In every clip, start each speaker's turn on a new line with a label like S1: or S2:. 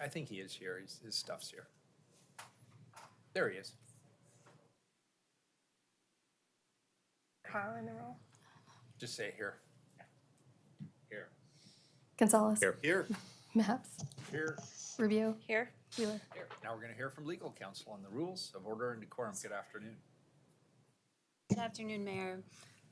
S1: I think he is here. His stuff's here. There he is.
S2: Kyle in the roll.
S1: Just say here. Here.
S2: Gonzalez.
S1: Here.
S2: Maps.
S1: Here.
S2: Rubio.
S3: Here.
S2: Wheeler.
S1: Here. Now we're going to hear from legal counsel on the rules of order and decorum. Good afternoon.
S4: Good afternoon, Mayor.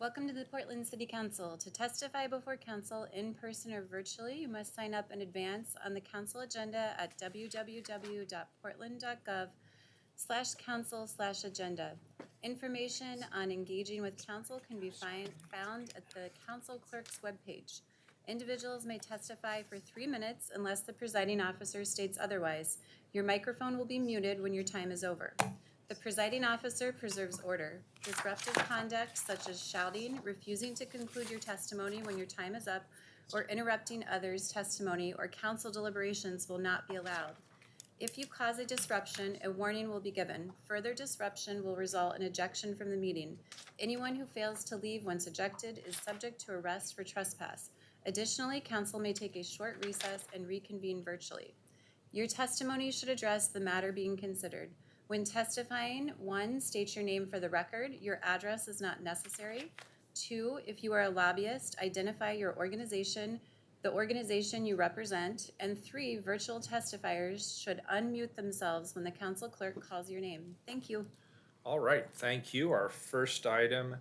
S4: Welcome to the Portland City Council. To testify before council in person or virtually, you must sign up in advance on the council agenda at www.portland.gov/council/agenda. Information on engaging with council can be found at the council clerk's webpage. Individuals may testify for 3 minutes unless the presiding officer states otherwise. Your microphone will be muted when your time is over. The presiding officer preserves order. Disruptive conduct such as shouting, refusing to conclude your testimony when your time is up, or interrupting others' testimony or council deliberations will not be allowed. If you cause a disruption, a warning will be given. Further disruption will result in ejection from the meeting. Anyone who fails to leave once ejected is subject to arrest for trespass. Additionally, council may take a short recess and reconvene virtually. Your testimony should address the matter being considered. When testifying, 1, state your name for the record. Your address is not necessary. 2, if you are a lobbyist, identify your organization, the organization you represent. And 3, virtual testifiers should unmute themselves when the council clerk calls your name. Thank you.
S1: All right, thank you. Our first item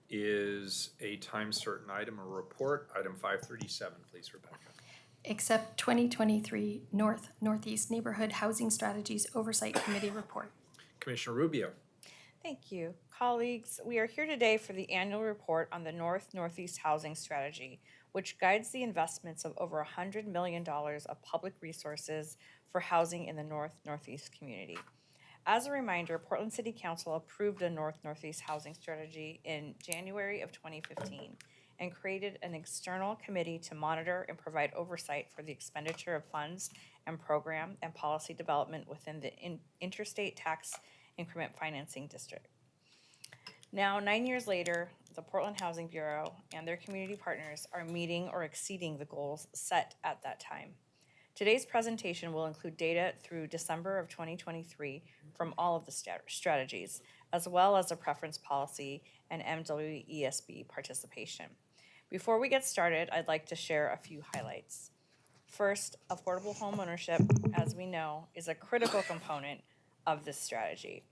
S1: is a time certain item, a report. Item 537, please, Rebecca.
S2: Accept 2023 Northeast Neighborhood Housing Strategies Oversight Committee Report.
S1: Commissioner Rubio.
S3: Thank you. Colleagues, we are here today for the annual report on the Northeast Housing Strategy, which guides the investments of over $100 million of public resources for housing in the Northeast community. As a reminder, Portland City Council approved a Northeast Housing Strategy in January of 2015 and created an external committee to monitor and provide oversight for the expenditure of funds and program and policy development within the Interstate Tax Increment Financing District. Now, 9 years later, the Portland Housing Bureau and their community partners are meeting or exceeding the goals set at that time. Today's presentation will include data through December of 2023 from all of the strategies, as well as a preference policy and MWESB participation. Before we get started, I'd like to share a few highlights. First, affordable home ownership, as we know, is a critical component of this strategy.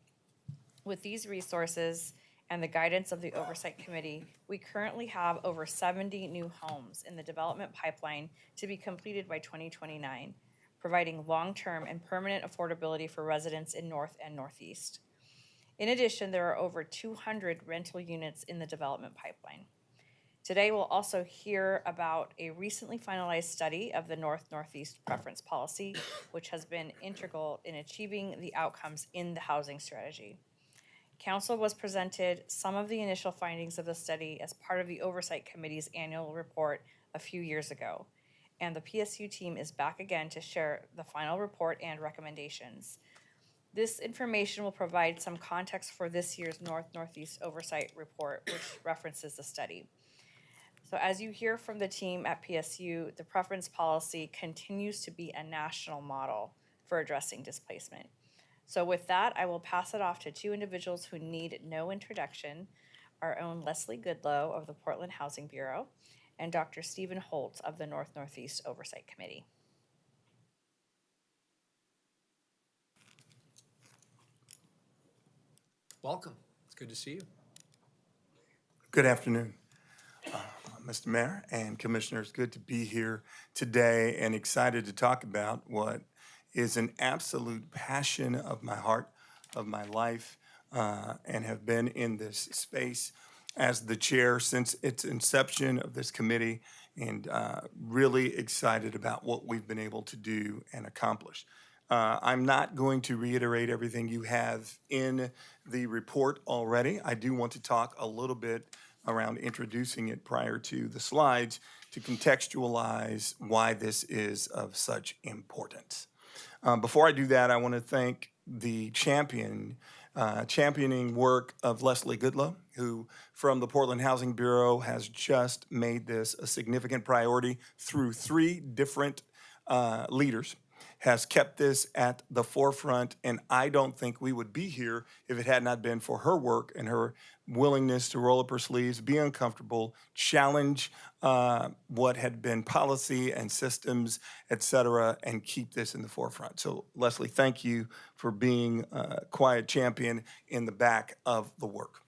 S3: With these resources and the guidance of the Oversight Committee, we currently have over 70 new homes in the development pipeline to be completed by 2029, providing long-term and permanent affordability for residents in North and Northeast. In addition, there are over 200 rental units in the development pipeline. Today, we'll also hear about a recently finalized study of the Northeast preference policy, which has been integral in achieving the outcomes in the housing strategy. Council was presented some of the initial findings of the study as part of the Oversight Committee's annual report a few years ago, and the PSU team is back again to share the final report and recommendations. This information will provide some context for this year's Northeast Oversight Report, which references the study. So as you hear from the team at PSU, the preference policy continues to be a national model for addressing displacement. So with that, I will pass it off to 2 individuals who need no introduction, our own Leslie Goodlow of the Portland Housing Bureau and Dr. Stephen Holt of the Northeast Oversight Committee.
S1: Welcome. It's good to see you.
S5: Good afternoon, Mr. Mayor and Commissioners. Good to be here today and excited to talk about what is an absolute passion of my heart, of my life, and have been in this space as the chair since its inception of this committee, and really excited about what we've been able to do and accomplish. I'm not going to reiterate everything you have in the report already. I do want to talk a little bit around introducing it prior to the slides to contextualize why this is of such importance. Before I do that, I want to thank the championing work of Leslie Goodlow, who from the Portland Housing Bureau has just made this a significant priority through 3 different leaders. has kept this at the forefront, and I don't think we would be here if it had not been for her work and her willingness to roll up her sleeves, be uncomfortable, challenge what had been policy and systems, et cetera, and keep this in the forefront. So Leslie, thank you for being a quiet champion in the back of the work.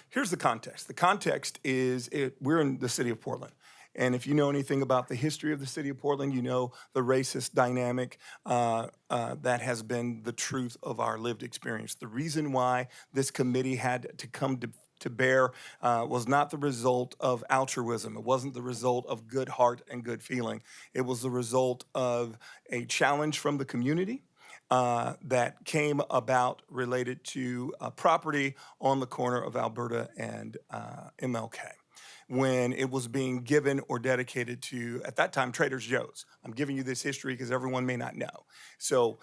S5: Here's the context. The context is we're in the city of Portland. And if you know anything about the history of the city of Portland, you know the racist dynamic that has been the truth of our lived experience. The reason why this committee had to come to bear was not the result of altruism. It wasn't the result of good heart and good feeling. It was the result of a challenge from the community that came about related to property on the corner of Alberta and MLK when it was being given or dedicated to, at that time, Trader Joe's. I'm giving you this history because everyone may not know. So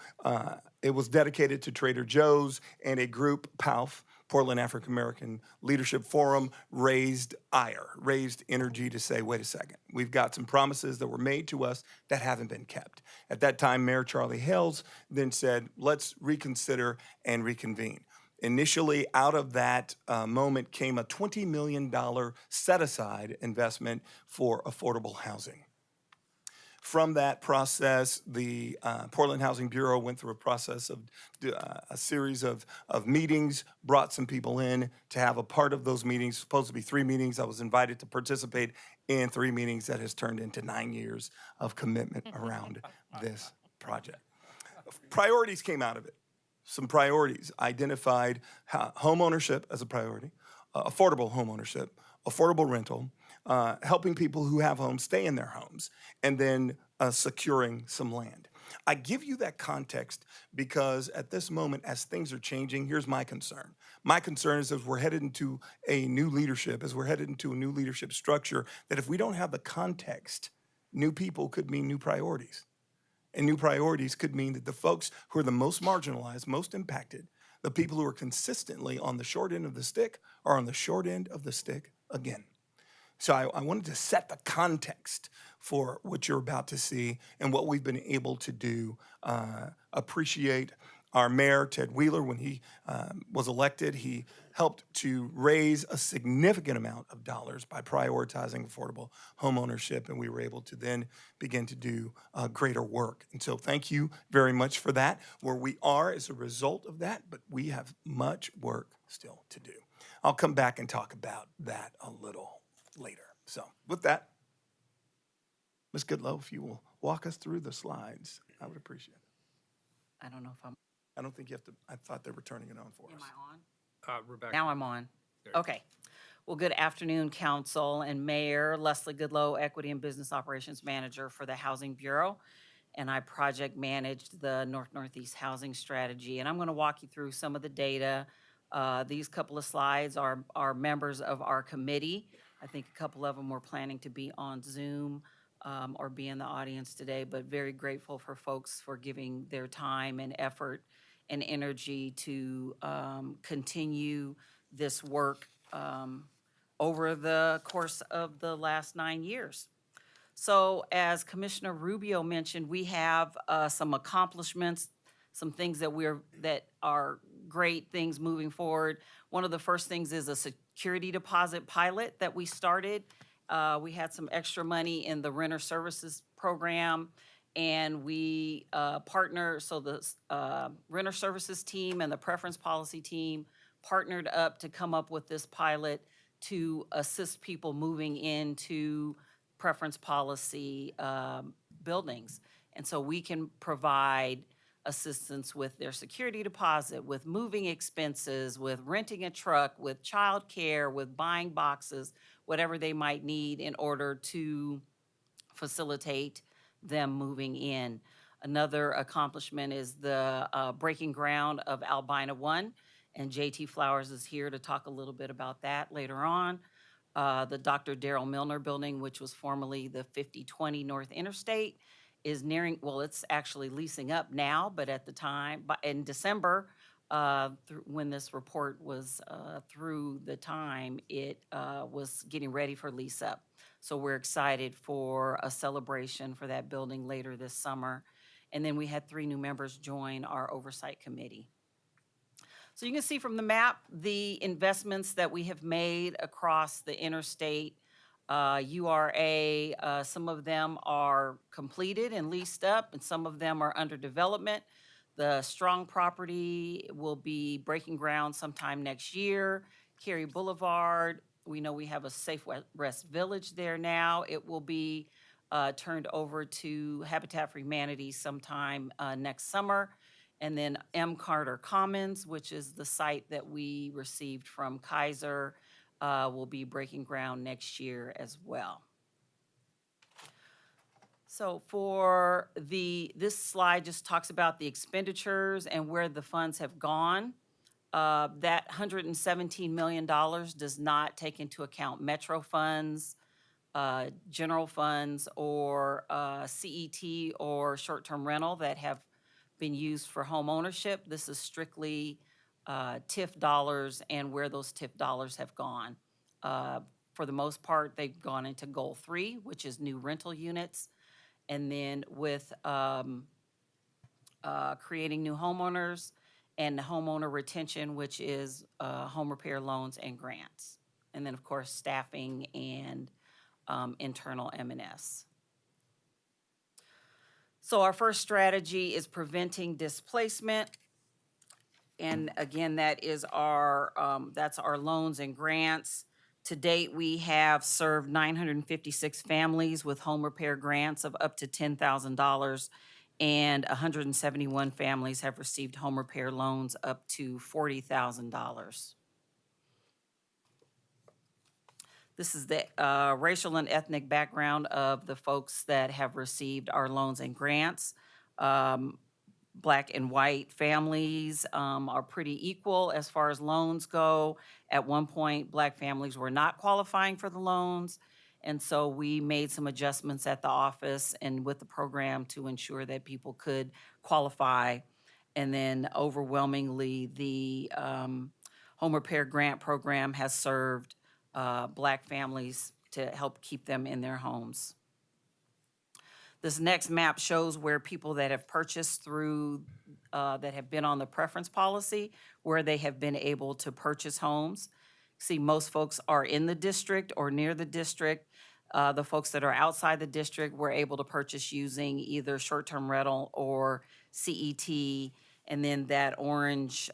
S5: it was dedicated to Trader Joe's, and a group, PALF, Portland African American Leadership Forum, raised ire, raised energy to say, wait a second, we've got some promises that were made to us that haven't been kept. At that time, Mayor Charlie Hales then said, let's reconsider and reconvene. Initially, out of that moment came a $20 million set-aside investment for affordable housing. From that process, the Portland Housing Bureau went through a process of a series of meetings, brought some people in to have a part of those meetings, supposed to be 3 meetings. I was invited to participate in 3 meetings that has turned into 9 years of commitment around this project. Priorities came out of it. Some priorities identified home ownership as a priority, affordable home ownership, affordable rental, helping people who have homes stay in their homes, and then securing some land. I give you that context because at this moment, as things are changing, here's my concern. My concern is as we're headed into a new leadership, as we're headed into a new leadership structure, that if we don't have the context, new people could mean new priorities. And new priorities could mean that the folks who are the most marginalized, most impacted, the people who are consistently on the short end of the stick are on the short end of the stick again. So I wanted to set the context for what you're about to see and what we've been able to do. Appreciate our mayor, Ted Wheeler, when he was elected. He helped to raise a significant amount of dollars by prioritizing affordable home ownership, and we were able to then begin to do greater work. And so thank you very much for that. Where we are as a result of that, but we have much work still to do. I'll come back and talk about that a little later. So with that, Ms. Goodlow, if you will walk us through the slides, I would appreciate it.
S6: I don't know if I'm,
S5: I don't think you have to, I thought they were turning it on for
S6: am
S5: us.
S6: I on?
S1: Rebecca.
S6: Now I'm on.
S1: There you go.
S6: Okay. Well, good afternoon, Council and Mayor. Leslie Goodlow, Equity and Business Operations Manager for the Housing Bureau. And I project managed the Northeast Housing Strategy. And I'm going to walk you through some of the data. These couple of slides are members of our committee. I think a couple of them were planning to be on Zoom or be in the audience today, but very grateful for folks for giving their time and effort and energy to continue this work over the course of the last 9 years. So as Commissioner Rubio mentioned, we have some accomplishments, some things that are great things moving forward. One of the first things is a security deposit pilot that we started. We had some extra money in the renter services program, and we partner, so the renter services team and the preference policy team partnered up to come up with this pilot to assist people moving into preference policy buildings. And so we can provide assistance with their security deposit, with moving expenses, with renting a truck, with childcare, with buying boxes, whatever they might need in order to facilitate them moving in. Another accomplishment is the breaking ground of Albina 1, and JT Flowers is here to talk a little bit about that later on. The Dr. Darrell Milner building, which was formerly the 5020 North Interstate, is nearing, well, it's actually leasing up now, but at the time, in December, when this report was through the time, it was getting ready for lease up. So we're excited for a celebration for that building later this summer. And then we had 3 new members join our oversight committee. So you can see from the map, the investments that we have made across the interstate URA. Some of them are completed and leased up, and some of them are under development. The Strong property will be breaking ground sometime next year. Cary Boulevard, we know we have a Safe Rest Village there now. It will be turned over to Habitat for Humanity sometime next summer. And then M. Carter Commons, which is the site that we received from Kaiser, will be breaking ground next year as well. So for this slide just talks about the expenditures and where the funds have gone. That $117 million does not take into account Metro funds, general funds, or CET or short-term rental that have been used for home ownership. This is strictly TIF dollars and where those TIF dollars have gone. For the most part, they've gone into Goal 3, which is new rental units. And then with creating new homeowners and homeowner retention, which is home repair loans and grants. And then, of course, staffing and internal M&S. So our first strategy is preventing displacement. And again, that is that's our loans and grants. To date, we have served 956 families with home repair grants of up to $10,000, and 171 families have received home repair loans up to $40,000. This is the racial and ethnic background of the folks that have received our loans and grants. Black and white families are pretty equal as far as loans go. At one point, Black families were not qualifying for the loans, and so we made some adjustments at the office and with the program to ensure that people could qualify. And then overwhelmingly, the home repair grant program has served Black families to help keep them in their homes. This next map shows where people that have purchased through, that have been on the preference policy, where they have been able to purchase homes. See, most folks are in the district or near the district. The folks that are outside the district were able to purchase using either short-term rental or CET. And then that orange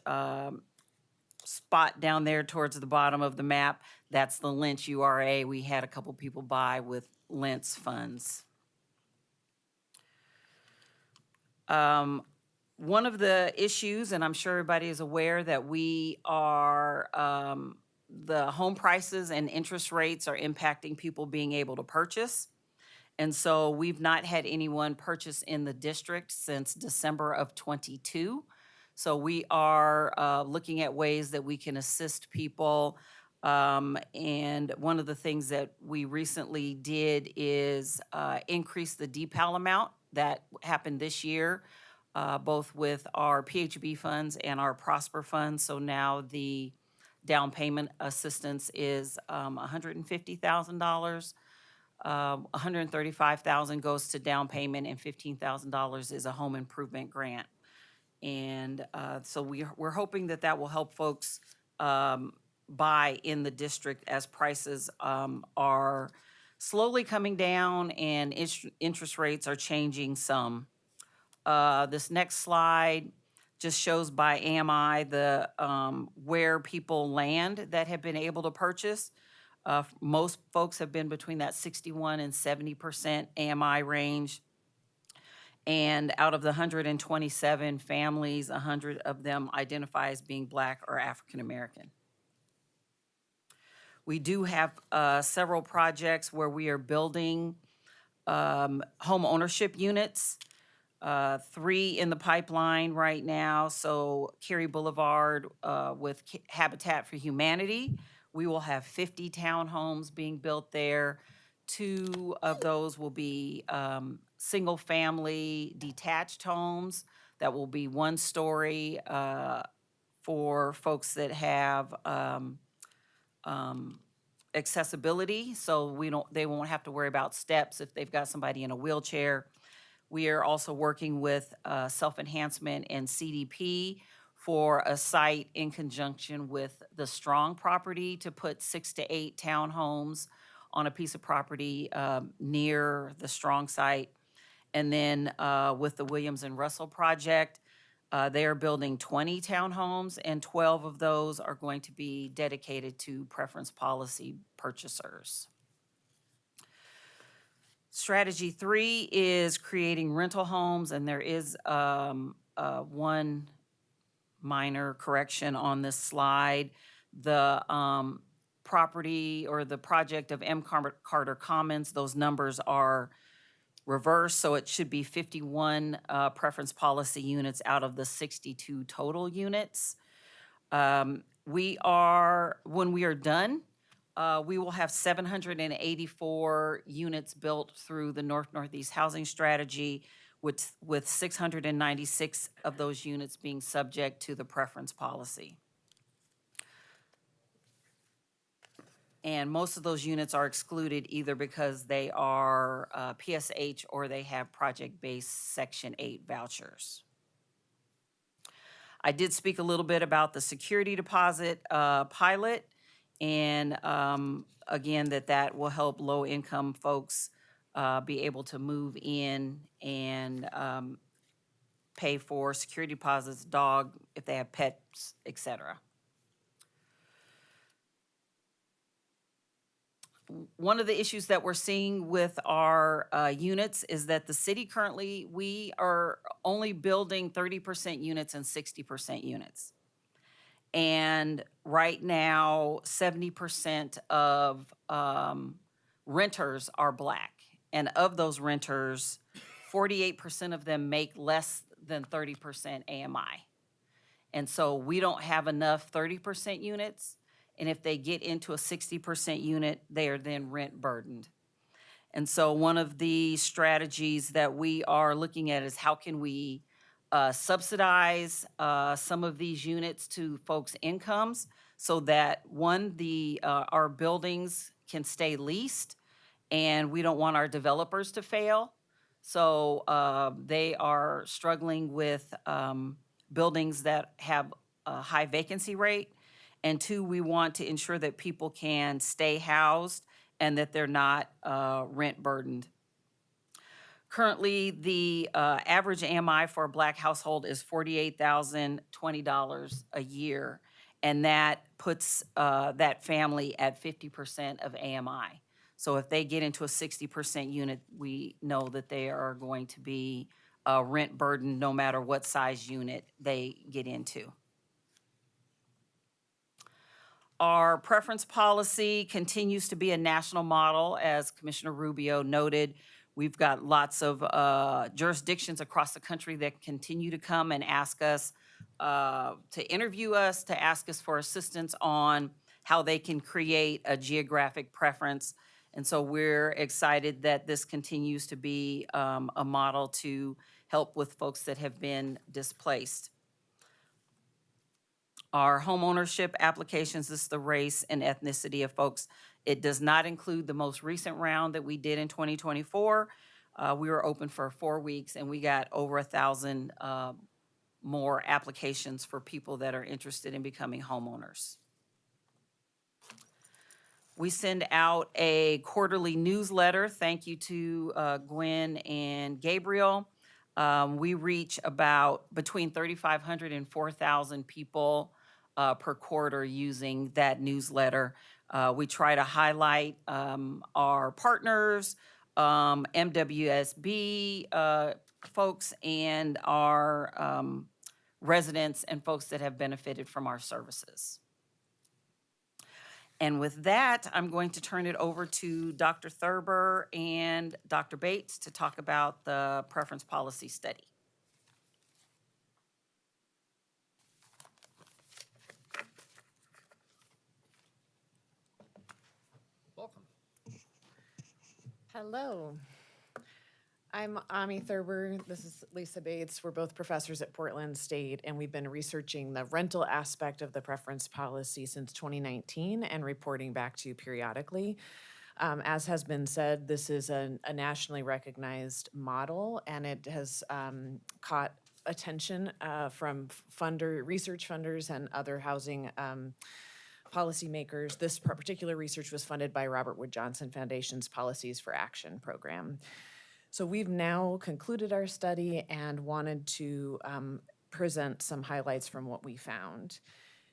S6: spot down there towards the bottom of the map, that's the Lynch URA. We had a couple people buy with Lynch funds. One of the issues, and I'm sure everybody is aware that we are, the home prices and interest rates are impacting people being able to purchase. And so we've not had anyone purchase in the district since December of '22. So we are looking at ways that we can assist people. And one of the things that we recently did is increase the DPAL amount that happened this year, both with our PHB funds and our Prosper funds. So now the down payment assistance is $150,000. $135,000 goes to down payment, and $15,000 is a home improvement grant. And so we're hoping that that will help folks buy in the district as prices are slowly coming down and interest rates are changing some. This next slide just shows by AMI the where people land that have been able to purchase. Most folks have been between that 61 and 70% AMI range. And out of the 127 families, 100 of them identify as being Black or African American. We do have several projects where we are building home ownership units. 3 in the pipeline right now. So Cary Boulevard with Habitat for Humanity, we will have 50 townhomes being built there. 2 of those will be single-family detached homes that will be 1-story for folks that have accessibility. So they won't have to worry about steps if they've got somebody in a wheelchair. We are also working with Self-Enhancement and CDP for a site in conjunction with the Strong property to put 6 to 8 townhomes on a piece of property near the Strong site. And then with the Williams and Russell project, they are building 20 townhomes, and 12 of those are going to be dedicated to preference policy purchasers. Strategy 3 is creating rental homes, and there is one minor correction on this slide. The property or the project of M. Carter Commons, those numbers are reversed, so it should be 51 preference policy units out of the 62 total units. When we are done, we will have 784 units built through the North-Northeast Housing Strategy, with 696 of those units being subject to the preference policy. And most of those units are excluded either because they are PSH or they have project-based Section 8 vouchers. I did speak a little bit about the security deposit pilot, and again, that will help low-income folks be able to move in and pay for security deposits, dog, if they have pets, et cetera. One of the issues that we're seeing with our units is that the city currently, we are only building 30% units and 60% units. And right now, 70% of renters are Black. And of those renters, 48% of them make less than 30% AMI. And so we don't have enough 30% units. And if they get into a 60% unit, they are then rent burdened. And so one of the strategies that we are looking at is how can we subsidize some of these units to folks' incomes so that, one, our buildings can stay leased, and we don't want our developers to fail. So they are struggling with buildings that have a high vacancy rate. And 2, we want to ensure that people can stay housed and that they're not rent burdened. Currently, the average AMI for a Black household is $48,020 a year, and that puts that family at 50% of AMI. So if they get into a 60% unit, we know that they are going to be rent burdened no matter what size unit they get into. Our preference policy continues to be a national model, as Commissioner Rubio noted. We've got lots of jurisdictions across the country that continue to come and ask us to interview us, to ask us for assistance on how they can create a geographic preference. And so we're excited that this continues to be a model to help with folks that have been displaced. Our homeownership applications, this is the race and ethnicity of folks. It does not include the most recent round that we did in 2024. We were open for 4 weeks, and we got over 1,000 more applications for people that are interested in becoming homeowners. We send out a quarterly newsletter. Thank you to Gwen and Gabriel. We reach about between 3,500 and 4,000 people per quarter using that newsletter. We try to highlight our partners, MWSB folks, and our residents and folks that have benefited from our services. And with that, I'm going to turn it over to Dr. Thurber and Dr. Bates to talk about the preference policy study.
S1: Welcome.
S7: Hello. I'm Ami Thurber. This is Lisa Bates. We're both professors at Portland State, and we've been researching the rental aspect of the preference policy since 2019 and reporting back to you periodically. As has been said, this is a nationally recognized model, and it has caught attention from research funders and other housing policymakers. This particular research was funded by Robert Wood Johnson Foundation's Policies for Action program. So we've now concluded our study and wanted to present some highlights from what we found.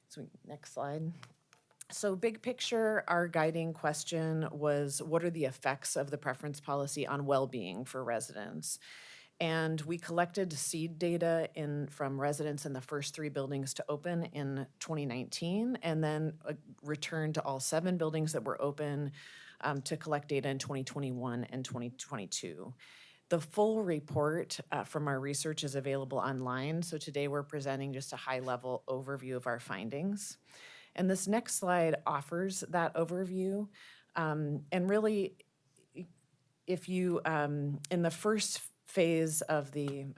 S7: So next slide. So big picture, our guiding question was, what are the effects of the preference policy on well-being for residents? And we collected seed data from residents in the first 3 buildings to open in 2019, and then returned to all 7 buildings that were open to collect data in 2021 and 2022. The full report from our research is available online, so today we're presenting just a high-level overview of our findings. And this next slide offers that overview. And really, if you, in the first phase of there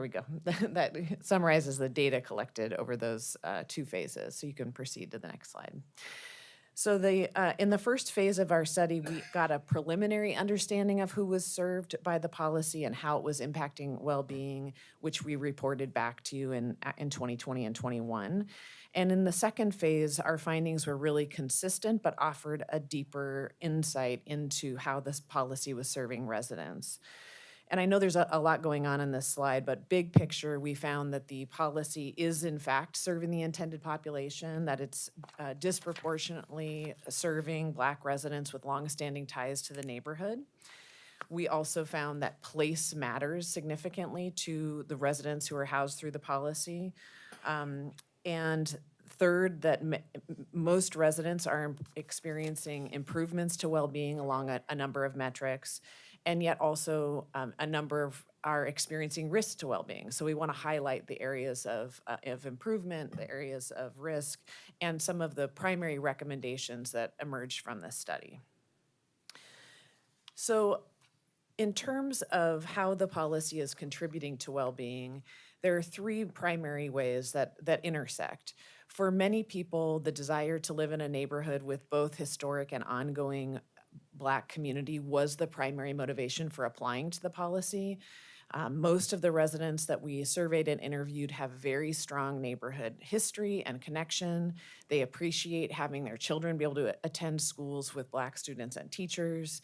S7: we go. That summarizes the data collected over those 2 phases. So you can proceed to the next slide. So in the first phase of our study, we got a preliminary understanding of who was served by the policy and how it was impacting well-being, which we reported back to you in 2020 and 21. And in the second phase, our findings were really consistent, but offered a deeper insight into how this policy was serving residents. And I know there's a lot going on in this slide, but big picture, we found that the policy is in fact serving the intended population, that it's disproportionately serving Black residents with longstanding ties to the neighborhood. We also found that place matters significantly to the residents who are housed through the policy. And third, that most residents are experiencing improvements to well-being along a number of metrics. And yet also a number of are experiencing risks to well-being. So we want to highlight the areas of improvement, the areas of risk, and some of the primary recommendations that emerged from this study. So in terms of how the policy is contributing to well-being, there are 3 primary ways that intersect. For many people, the desire to live in a neighborhood with both historic and ongoing Black community was the primary motivation for applying to the policy. Most of the residents that we surveyed and interviewed have very strong neighborhood history and connection. They appreciate having their children be able to attend schools with Black students and teachers.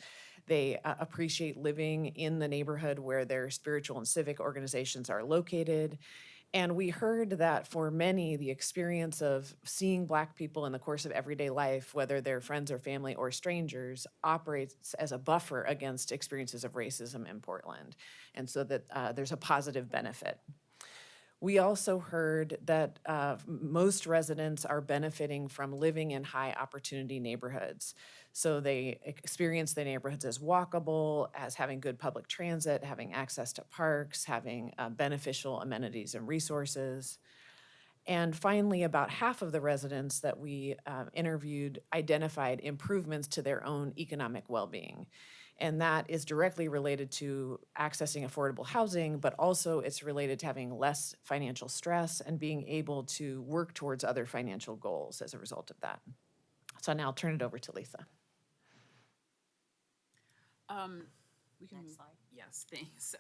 S7: They appreciate living in the neighborhood where their spiritual and civic organizations are located. And we heard that for many, the experience of seeing Black people in the course of everyday life, whether they're friends or family or strangers, operates as a buffer against experiences of racism in Portland. And so that there's a positive benefit. We also heard that most residents are benefiting from living in high opportunity neighborhoods. So they experience the neighborhoods as walkable, as having good public transit, having access to parks, having beneficial amenities and resources. And finally, about half of the residents that we interviewed identified improvements to their own economic well-being. And that is directly related to accessing affordable housing, but also it's related to having less financial stress and being able to work towards other financial goals as a result of that. So now I'll turn it over to Lisa.
S8: We can Next slide. Yes, thanks.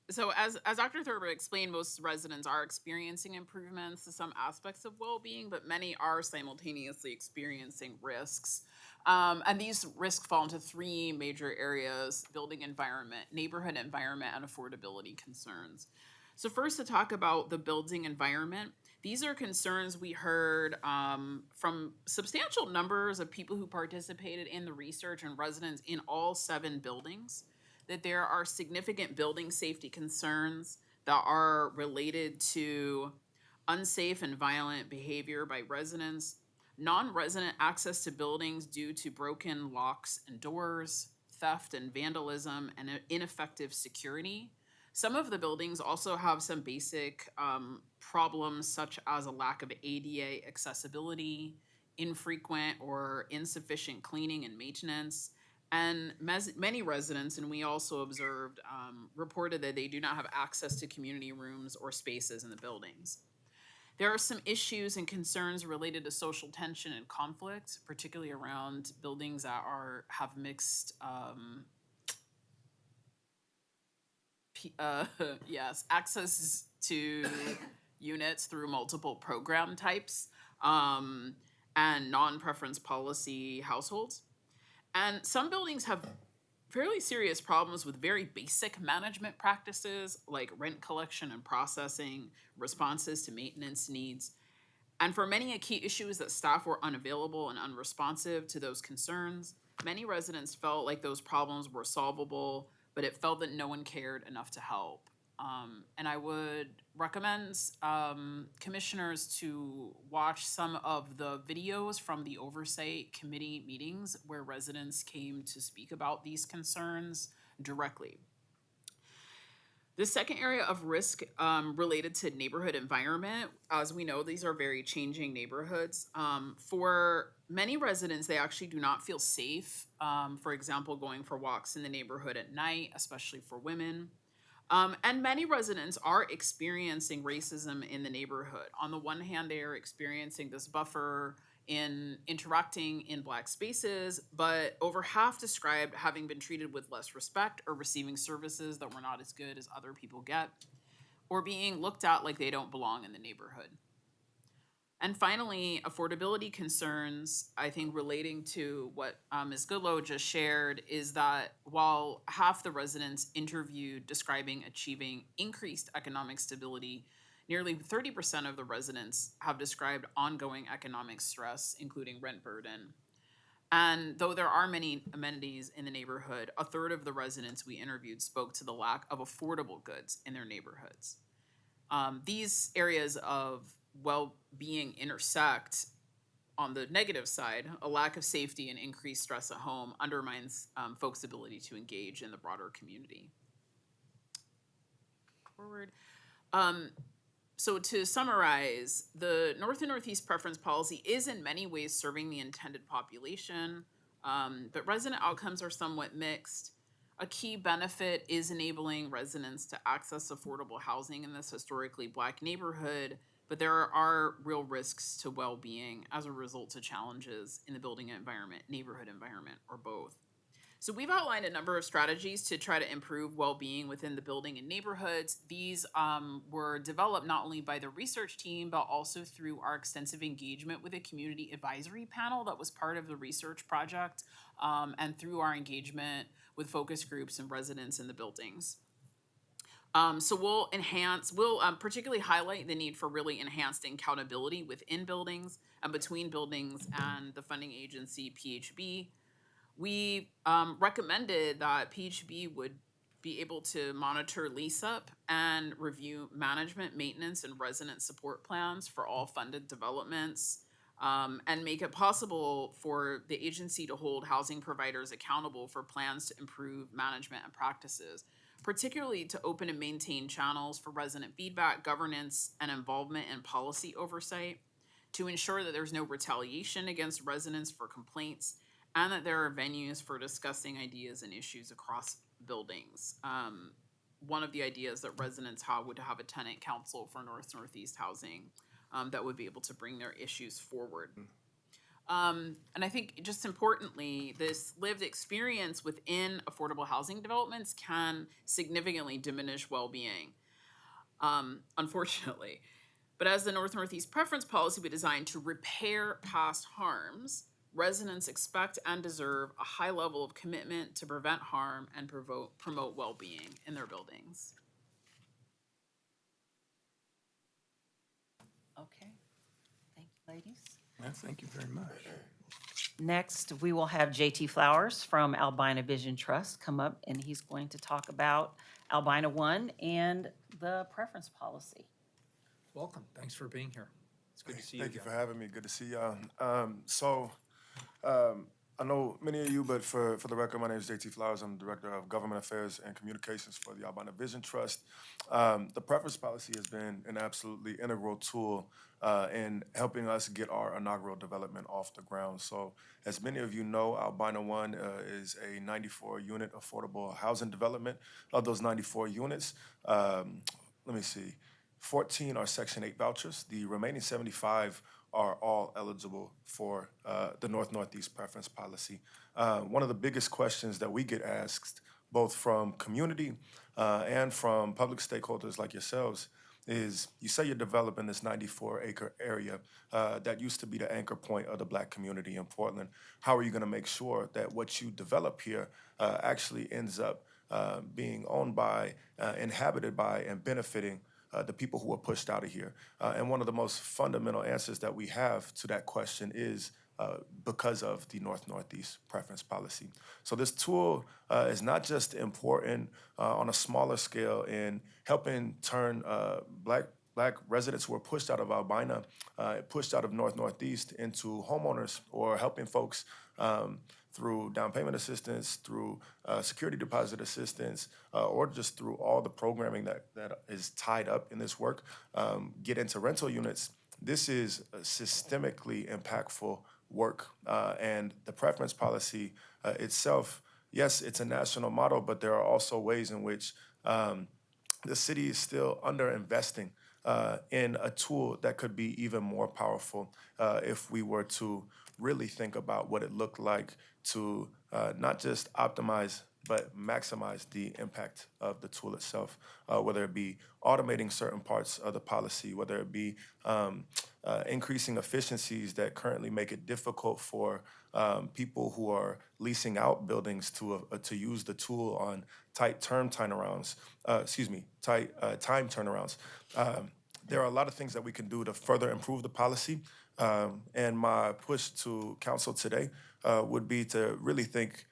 S8: So as Dr. Thurber explained, most residents are experiencing improvements to some aspects of well-being, but many are simultaneously experiencing risks. And these risks fall into 3 major areas: building environment, neighborhood environment, and affordability concerns. So first, to talk about the building environment, these are concerns we heard from substantial numbers of people who participated in the research and residents in all 7 buildings, that there are significant building safety concerns that are related to unsafe and violent behavior by residents, non-resident access to buildings due to broken locks and doors, theft and vandalism, and ineffective security. Some of the buildings also have some basic problems, such as a lack of ADA accessibility, infrequent or insufficient cleaning and maintenance. And many residents, and we also observed, reported that they do not have access to community rooms or spaces in the buildings. There are some issues and concerns related to social tension and conflict, particularly around buildings that have mixed access to units through multiple program types, and non-preference policy households. And some buildings have fairly serious problems with very basic management practices like rent collection and processing, responses to maintenance needs. And for many, a key issue is that staff were unavailable and unresponsive to those concerns. Many residents felt like those problems were solvable, but it felt that no one cared enough to help. And I would recommend commissioners to watch some of the videos from the Oversight Committee meetings where residents came to speak about these concerns directly. The second area of risk related to neighborhood environment, as we know, these are very changing neighborhoods. For many residents, they actually do not feel safe, for example, going for walks in the neighborhood at night, especially for women. And many residents are experiencing racism in the neighborhood. On the one hand, they are experiencing this buffer in interacting in Black spaces, but over half described having been treated with less respect or receiving services that were not as good as other people get, or being looked at like they don't belong in the neighborhood. And finally, affordability concerns, I think relating to what Ms. Goodloe just shared, is that while half the residents interviewed describing achieving increased economic stability, nearly 30% of the residents have described ongoing economic stress, including rent burden. And though there are many amenities in the neighborhood, a third of the residents we interviewed spoke to the lack of affordable goods in their neighborhoods. These areas of well-being intersect. On the negative side, a lack of safety and increased stress at home undermines folks' ability to engage in the broader community. Forward. So to summarize, the North and Northeast preference policy is in many ways serving the intended population, but resident outcomes are somewhat mixed. A key benefit is enabling residents to access affordable housing in this historically Black neighborhood, but there are real risks to well-being as a result of challenges in the building environment, neighborhood environment, or both. So we've outlined a number of strategies to try to improve well-being within the building and neighborhoods. These were developed not only by the research team, but also through our extensive engagement with a community advisory panel that was part of the research project, and through our engagement with focus groups and residents in the buildings. So we'll particularly highlight the need for really enhanced accountability within buildings and between buildings and the funding agency, PHB. We recommended that PHB would be able to monitor lease up and review management, maintenance, and resident support plans for all funded developments, and make it possible for the agency to hold housing providers accountable for plans to improve management and practices, particularly to open and maintain channels for resident feedback, governance, and involvement in policy oversight, to ensure that there's no retaliation against residents for complaints, and that there are venues for discussing ideas and issues across buildings. One of the ideas that residents would have a tenant council for Northeast housing that would be able to bring their issues forward. And I think just importantly, this lived experience within affordable housing developments can significantly diminish well-being, unfortunately. But as the Northeast preference policy was designed to repair past harms, residents expect and deserve a high level of commitment to prevent harm and promote well-being in their buildings.
S6: Okay, thank you, ladies.
S5: Well, thank you very much.
S6: Next, we will have JT Flowers from Albina Vision Trust come up, and he's going to talk about Albina One and the preference policy.
S1: Welcome. Thanks for being here. It's good to see you
S9: Thank you
S1: again.
S9: for having me. Good to see y'all. I know many of you, but for the record, my name is JT Flowers. I'm Director of Government Affairs and Communications for the Albina Vision Trust. The preference policy has been an absolutely integral tool in helping us get our inaugural development off the ground. So as many of you know, Albina One is a 94-unit affordable housing development. Of those 94 units, let me see, 14 are Section 8 vouchers. The remaining 75 are all eligible for the North-Northeast preference policy. One of the biggest questions that we get asked, both from community and from public stakeholders like yourselves, is you say you're developing this 94-acre area that used to be the anchor point of the Black community in Portland. How are you going to make sure that what you develop here actually ends up being owned by, inhabited by, and benefiting the people who are pushed out of here? And one of the most fundamental answers that we have to that question is because of the North-Northeast preference policy. So this tool is not just important on a smaller scale in helping turn Black residents who are pushed out of Albina, pushed out of North-Northeast into homeowners, or helping folks through down payment assistance, through security deposit assistance, or just through all the programming that is tied up in this work, get into rental units. This is systemically impactful work, and the preference policy itself, yes, it's a national model, but there are also ways in which the city is still underinvesting in a tool that could be even more powerful if we were to really think about what it looked like to not just optimize but maximize the impact of the tool itself, whether it be automating certain parts of the policy, whether it be increasing efficiencies that currently make it difficult for people who are leasing out buildings to use the tool on tight time turnarounds. There are a lot of things that we can do to further improve the policy, and my push to council today would be to really think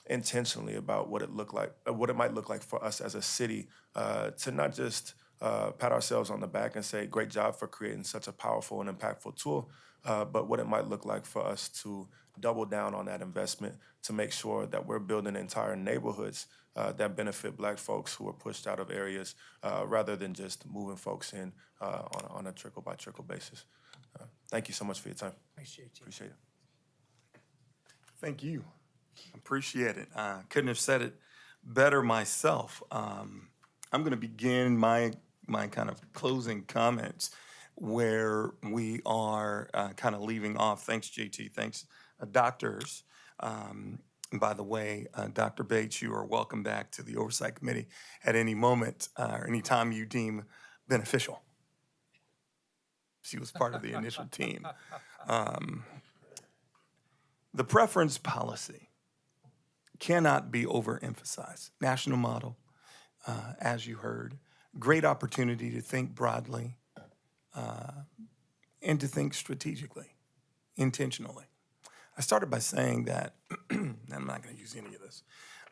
S9: intentionally about what it might look like for us as a city, to not just pat ourselves on the back and say, great job for creating such a powerful and impactful tool, but what it might look like for us to double down on that investment to make sure that we're building entire neighborhoods that benefit Black folks who are pushed out of areas, rather than just moving folks in on a trickle-by-trickle basis. Thank you so much for your time. Appreciate it.
S5: Thank you. Appreciate it. I couldn't have said it better myself. I'm going to begin my kind of closing comments where we are kind of leaving off. Thanks, JT. Thanks, doctors. By the way, Dr. Bates, you are welcome back to the Oversight Committee at any moment or any time you deem beneficial. She was part of the initial team. The preference policy cannot be overemphasized. National model, as you heard, great opportunity to think broadly and to think strategically, intentionally. I started by saying that, and I'm not going to use any of this.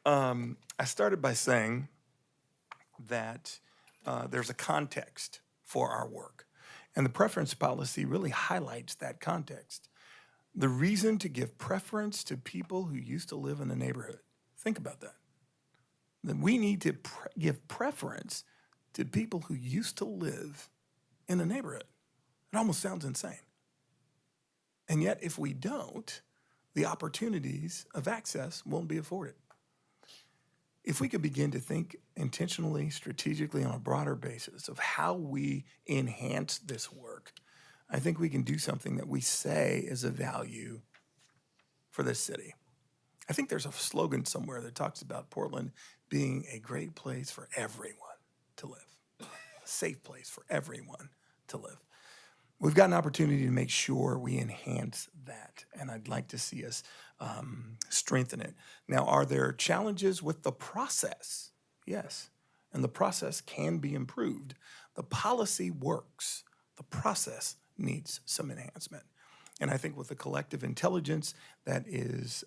S5: I started by saying that there's a context for our work, and the preference policy really highlights that context. The reason to give preference to people who used to live in a neighborhood. Think about that. That we need to give preference to people who used to live in a neighborhood. It almost sounds insane. And yet, if we don't, the opportunities of access won't be afforded. If we could begin to think intentionally, strategically, on a broader basis of how we enhance this work, I think we can do something that we say is a value for this city. I think there's a slogan somewhere that talks about Portland being a great place for everyone to live, a safe place for everyone to live. We've got an opportunity to make sure we enhance that, and I'd like to see us strengthen it. Now, are there challenges with the process? Yes, and the process can be improved. The policy works. The process needs some enhancement. And I think with the collective intelligence that is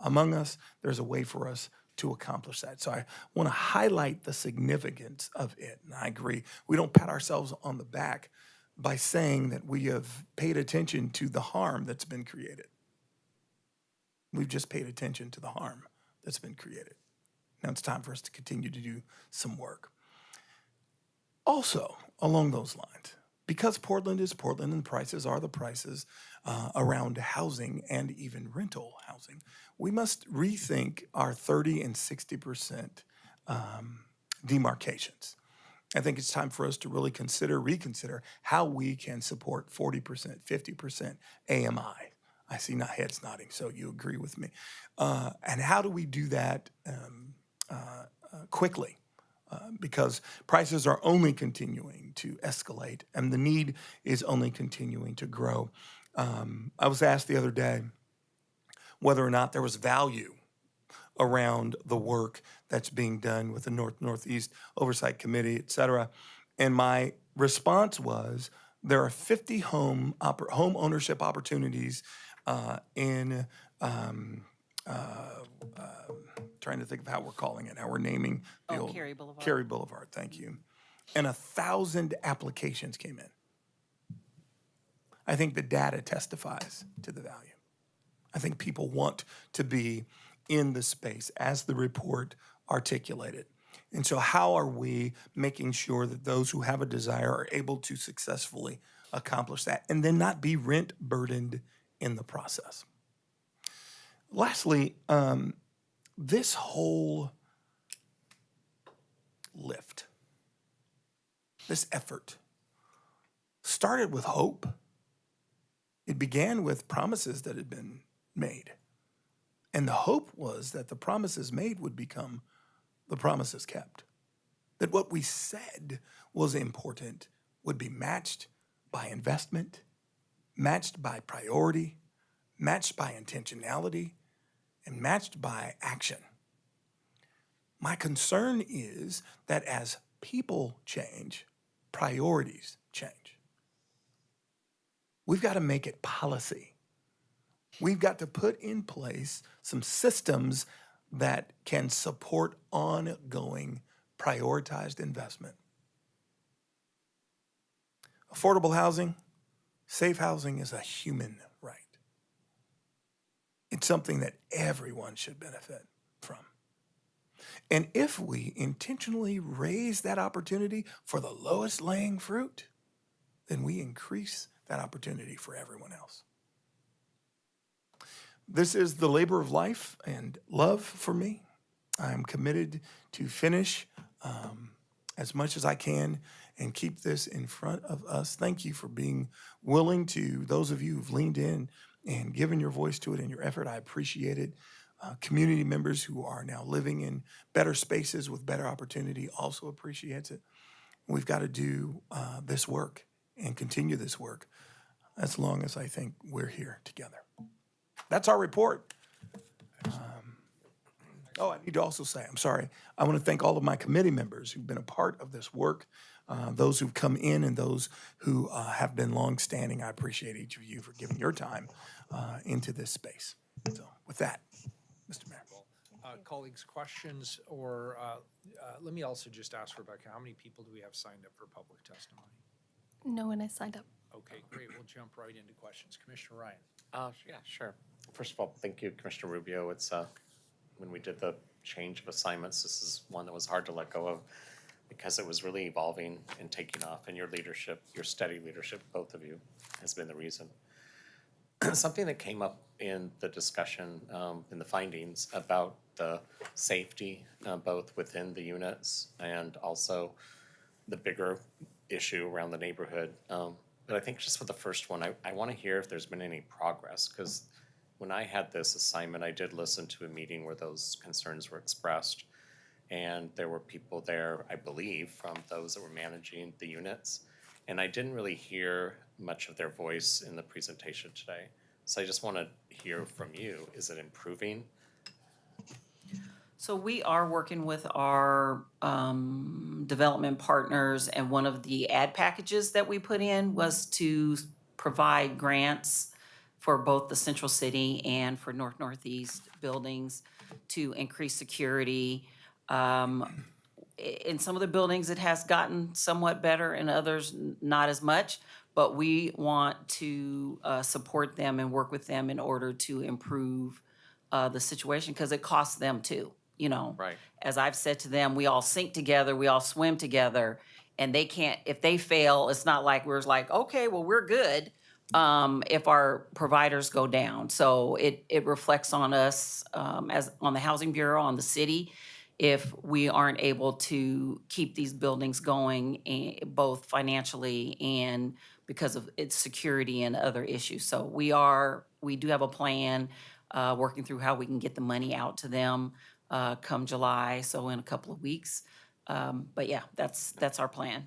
S5: among us, there's a way for us to accomplish that. So I want to highlight the significance of it. And I agree, we don't pat ourselves on the back by saying that we have paid attention to the harm that's been created. We've just paid attention to the harm that's been created. Now it's time for us to continue to do some work. Also, along those lines, because Portland is Portland and prices are the prices around housing and even rental housing, we must rethink our 30 and 60% demarcations. I think it's time for us to really reconsider how we can support 40%, 50% AMI. I see heads nodding, so you agree with me. And how do we do that quickly? Because prices are only continuing to escalate and the need is only continuing to grow. I was asked the other day whether or not there was value around the work that's being done with the Northeast Oversight Committee, et cetera. And my response was, there are 50 home ownership opportunities in, trying to think of how we're calling it, how we're naming the old.
S6: Cary Boulevard.
S5: Cary Boulevard, thank you. And 1,000 applications came in. I think the data testifies to the value. I think people want to be in the space as the report articulated. And so how are we making sure that those who have a desire are able to successfully accomplish that and then not be rent burdened in the process? Lastly, this whole lift, this effort started with hope. It began with promises that had been made. And the hope was that the promises made would become the promises kept. That what we said was important would be matched by investment, matched by priority, matched by intentionality, and matched by action. My concern is that as people change, priorities change. We've got to make it policy. We've got to put in place some systems that can support ongoing prioritized investment. Affordable housing, safe housing is a human right. It's something that everyone should benefit from. And if we intentionally raise that opportunity for the lowest laying fruit, then we increase that opportunity for everyone else. This is the labor of life and love for me. I'm committed to finish as much as I can and keep this in front of us. Thank you for being willing to, those of you who've leaned in and given your voice to it and your effort. I appreciate it. Community members who are now living in better spaces with better opportunity also appreciates it. We've got to do this work and continue this work as long as I think we're here together. That's our report. I need to also say, I'm sorry, I want to thank all of my committee members who've been a part of this work, those who've come in and those who have been longstanding. I appreciate each of you for giving your time into this space. So with that, Mr. Mayor.
S1: Colleagues, questions, or let me also just ask Rebecca, how many people do we have signed up for public testimony?
S2: No one has signed up.
S1: Okay, great. We'll jump right into questions. Commissioner Ryan.
S10: Yeah, sure. First of all, thank you, Commissioner Rubio. It's when we did the change of assignments, this is one that was hard to let go of because it was really evolving and taking off, and your leadership, your steady leadership, both of you, has been the reason. Something that came up in the discussion, in the findings about the safety, both within the units and also the bigger issue around the neighborhood. But I think just for the first one, I want to hear if there's been any progress, because when I had this assignment, I did listen to a meeting where those concerns were expressed. And there were people there, I believe, from those that were managing the units. And I didn't really hear much of their voice in the presentation today. So I just want to hear from you. Is it improving?
S6: So we are working with our development partners, and one of the ad packages that we put in was to provide grants for both the Central City and for Northeast buildings to increase security. In some of the buildings, it has gotten somewhat better, in others, not as much. But we want to support them and work with them in order to improve the situation, because it costs them too. You know,
S10: Right.
S6: As I've said to them, we all sink together, we all swim together, and they can't, if they fail, it's not like we're like, okay, well, we're good if our providers go down. So it reflects on us as on the Housing Bureau, on the city. if we aren't able to keep these buildings going, both financially and because of its security and other issues. So we do have a plan, working through how we can get the money out to them come July, so in a couple of weeks. But yeah, that's our plan.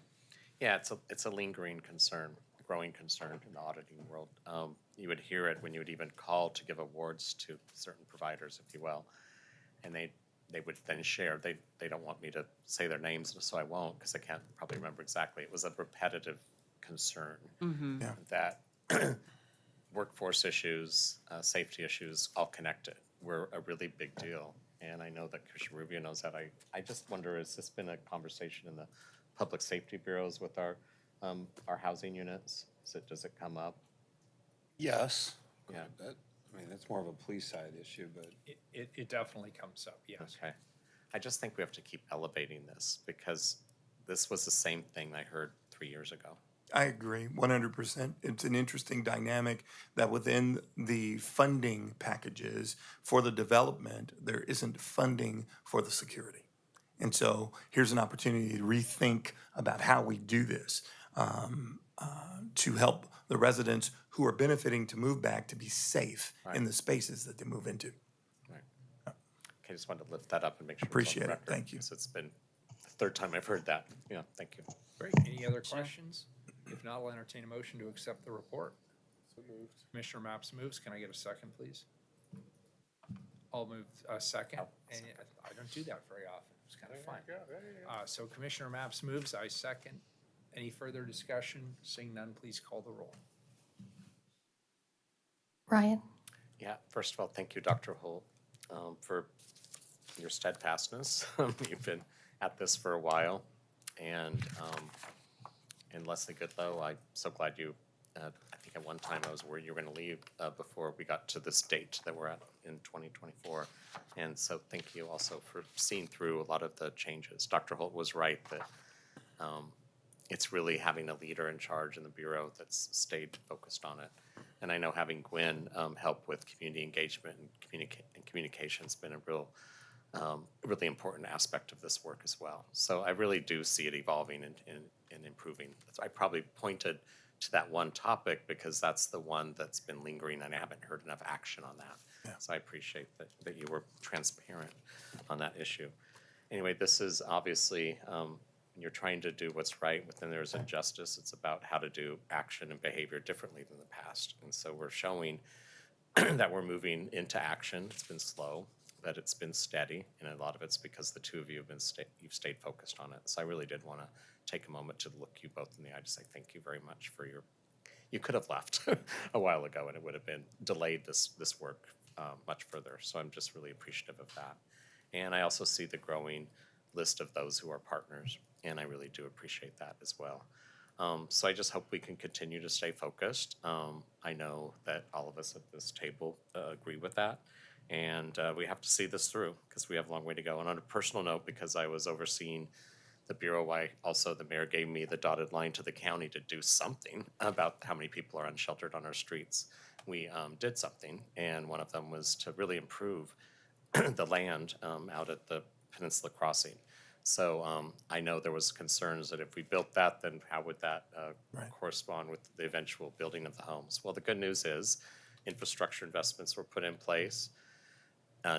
S10: Yeah, it's a lingering concern, growing concern in the auditing world. You would hear it when you would even call to give awards to certain providers, if you will. And they would then share, they don't want me to say their names, so I won't, because I can't probably remember exactly. It was a repetitive concern
S5: Yeah.
S10: that workforce issues, safety issues, all connected, were a really big deal. And I know that Commissioner Rubio knows that. I just wonder, has this been a conversation in the public safety bureaus with our housing units? Does it come up?
S11: Yes.
S10: Yeah.
S11: That's more of a police side issue, but
S1: It definitely comes up, yes.
S10: Okay. I just think we have to keep elevating this, because this was the same thing I heard 3 years ago.
S5: I agree, 100%. It's an interesting dynamic that within the funding packages for the development, there isn't funding for the security. And so here's an opportunity to rethink about how we do this to help the residents who are benefiting to move back to be safe in the spaces that they move into.
S10: Right. Okay, just wanted to lift that up and make sure.
S5: Appreciate it.
S10: It's on the record,
S5: Thank you.
S10: because it's been the third time I've heard that. Yeah, thank you.
S1: Great. Any other questions? If not, I'll entertain a motion to accept the report.
S11: so moved.
S1: Commissioner Maps moves. Can I get a second, please? I'll move a second. And I don't do that very often. It's kind of fun. So Commissioner Maps moves, I second. Any further discussion? Seeing none, please call the roll.
S2: Ryan?
S10: Yeah, first of all, thank you, Dr. Holt, for your steadfastness. You've been at this for a while. And Leslie Goodlow, I'm so glad you, I think at one time I was worried you were going to leave before we got to this date that we're at in 2024. And so thank you also for seeing through a lot of the changes. Dr. Holt was right that it's really having a leader in charge in the Bureau that's stayed focused on it. And I know having Gwen help with community engagement and communication has been a really important aspect of this work as well. So I really do see it evolving and improving. I probably pointed to that one topic because that's the one that's been lingering and I haven't heard enough action on that.
S5: Yeah.
S10: So I appreciate that you were transparent on that issue. Anyway, this is obviously, when you're trying to do what's right within there's injustice, it's about how to do action and behavior differently than the past. And so we're showing that we're moving into action. It's been slow, but it's been steady, and a lot of it's because the two of you have you've stayed focused on it. So I really did want to take a moment to look you both in the eye to say thank you very much for you could have left a while ago and it would have been delayed this work much further. So I'm just really appreciative of that. And I also see the growing list of those who are partners, and I really do appreciate that as well. So I just hope we can continue to stay focused. I know that all of us at this table agree with that. And we have to see this through because we have a long way to go. And on a personal note, because I was overseeing the Bureau, the mayor gave me the dotted line to the county to do something about how many people are unsheltered on our streets. We did something, and one of them was to really improve the land out at the Peninsula Crossing. So I know there was concerns that if we built that, then how would that correspond with the eventual building of the homes? Well, the good news is infrastructure investments were put in place.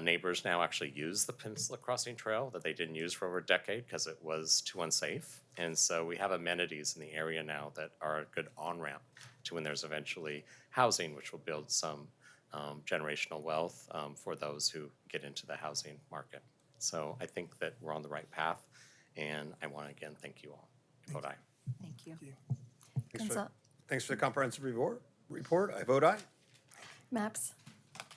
S10: Neighbors now actually use the Peninsula Crossing Trail that they didn't use for over a decade because it was too unsafe. And so we have amenities in the area now that are a good on-ramp to when there's eventually housing, which will build some generational wealth for those who get into the housing market. So I think that we're on the right path, and I want to again thank you all. Vote aye.
S6: Thank you.
S11: Thanks for the comprehensive report. I vote aye.
S2: Maps?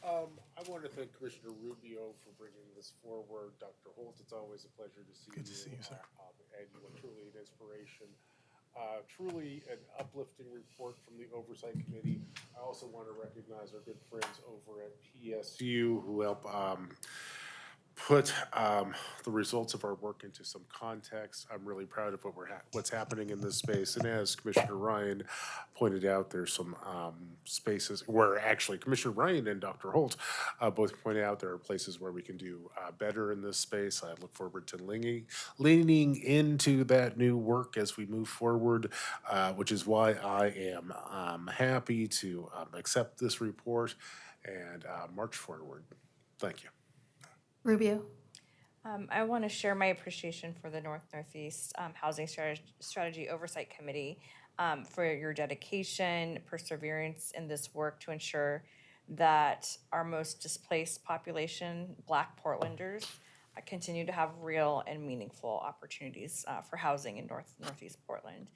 S12: I want to thank Commissioner Rubio for bringing this forward. Dr. Holt, it's always a pleasure to see you.
S5: Good to see you, sir.
S12: And you are truly an inspiration. Truly an uplifting report from the Oversight Committee. I also want to recognize our good friends over at PSU who help put the results of our work into some context, I'm really proud of what's happening in this space. And as Commissioner Ryan pointed out, there's some spaces where actually Commissioner Ryan and Dr. Holt both pointed out there are places where we can do better in this space. I look forward to leaning into that new work as we move forward, which is why I am happy to accept this report and march forward. Thank you.
S2: Rubio.
S3: I want to share my appreciation for the North Northeast Housing Strategy Oversight Committee for your dedication, perseverance in this work to ensure that our most displaced population, Black Portlanders, continue to have real and meaningful opportunities for housing in Northeast Portland.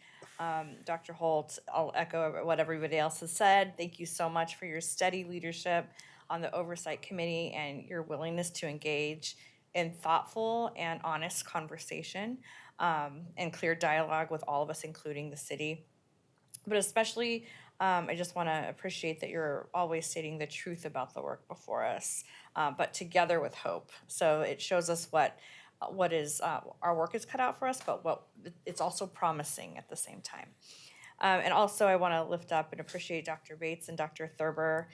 S3: Dr. Holt, I'll echo what everybody else has said. Thank you so much for your steady leadership on the Oversight Committee and your willingness to engage in thoughtful and honest conversation and clear dialogue with all of us, including the city. But especially, I just want to appreciate that you're always stating the truth about the work before us, but together with hope. So it shows us what is our work is cut out for us, but what it's also promising at the same time. And also, I want to lift up and appreciate Dr. Bates and Dr. Thurber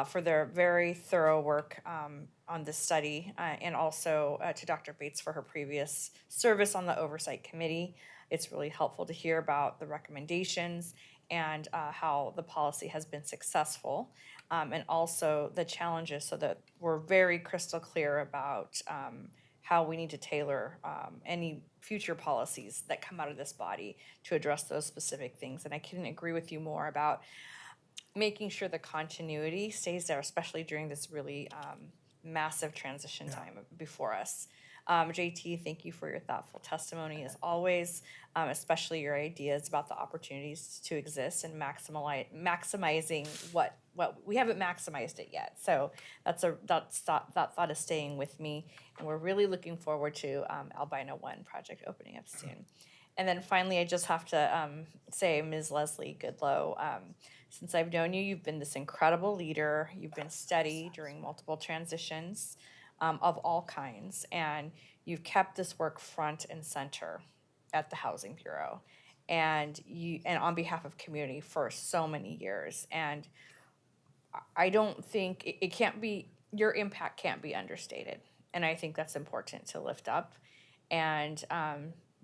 S3: for their very thorough work on this study, and also to Dr. Bates for her previous service on the Oversight Committee. It's really helpful to hear about the recommendations and how the policy has been successful, and also the challenges, so that we're very crystal clear about how we need to tailor any future policies that come out of this body to address those specific things. And I couldn't agree with you more about making sure the continuity stays there, especially during this really massive transition time before us. JT, thank you for your thoughtful testimony as always, especially your ideas about the opportunities to exist and maximizing what we haven't maximized it yet. So that thought is staying with me, and we're really looking forward to Albina 1 project opening up soon. And then finally, I just have to say, Ms. Leslie Goodlow, since I've known you, you've been this incredible leader. You've been steady during multiple transitions of all kinds, and you've kept this work front and center at the Housing Bureau, and on behalf of community for so many years. And I don't think it can't be, your impact can't be understated, and I think that's important to lift up. And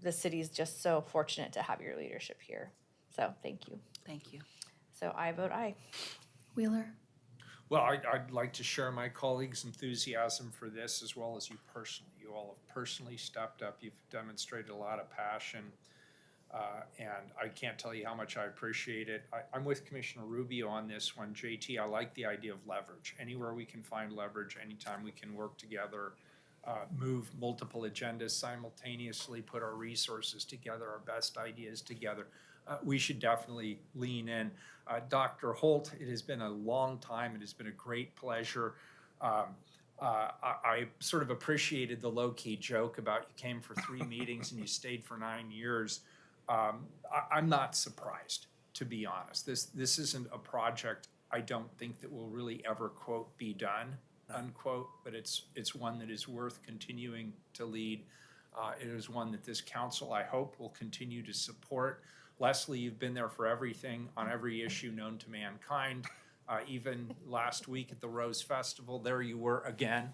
S3: the city's just so fortunate to have your leadership here. So thank you.
S6: Thank you.
S3: So I vote aye.
S2: Wheeler.
S1: Well, I'd like to share my colleagues' enthusiasm for this, as well as you personally. You all have personally stepped up. You've demonstrated a lot of passion, and I can't tell you how much I appreciate it. I'm with Commissioner Rubio on this one. JT, I like the idea of leverage. Anywhere we can find leverage, anytime we can work together, move multiple agendas simultaneously, put our resources together, our best ideas together, we should definitely lean in. Dr. Holt, it has been a long time. It has been a great pleasure. I sort of appreciated the low-key joke about you came for 3 meetings and you stayed for 9 years. I'm not surprised, to be honest. This isn't a project I don't think that will really ever, quote, be done, unquote, but it's one that is worth continuing to lead. It is one that this council, I hope, will continue to support. Leslie, you've been there for everything, on every issue known to mankind. Even last week at the Rose Festival, there you were again.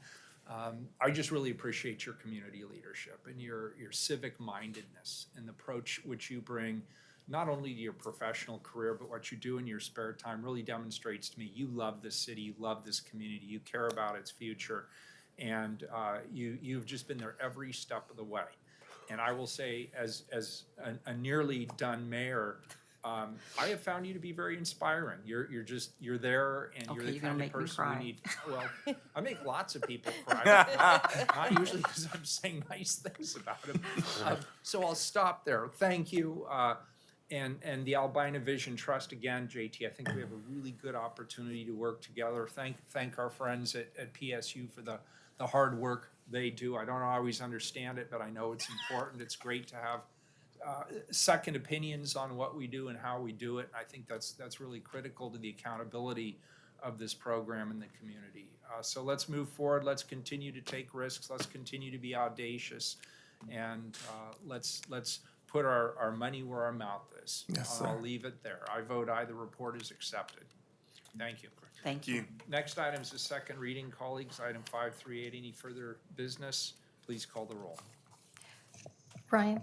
S1: I just really appreciate your community leadership and your civic mindedness and the approach which you bring, not only to your professional career, but what you do in your spare time really demonstrates to me you love this city, you love this community, you care about its future, and you've just been there every step of the way. And I will say, as a nearly done mayor, I have found you to be very inspiring. You're there, and you're the kind of person we need. Well, I make lots of people cry, not usually because I'm saying nice things about them. So I'll stop there. Thank you. And the Albina Vision Trust, again, JT, I think we have a really good opportunity to work together. Thank our friends at PSU for the hard work they do. I don't always understand it, but I know it's important. It's great to have second opinions on what we do and how we do it. I think that's really critical to the accountability of this program in the community. So let's move forward. Let's continue to take risks. Let's continue to be audacious. And let's put our money where our mouth is.
S5: Yes,
S1: I'll
S5: sir.
S1: leave it there. I vote aye. The report is accepted. Thank you.
S6: Thank you.
S1: Next item is the second reading, colleagues. Item 538. Any further business? Please call the roll.
S2: Ryan?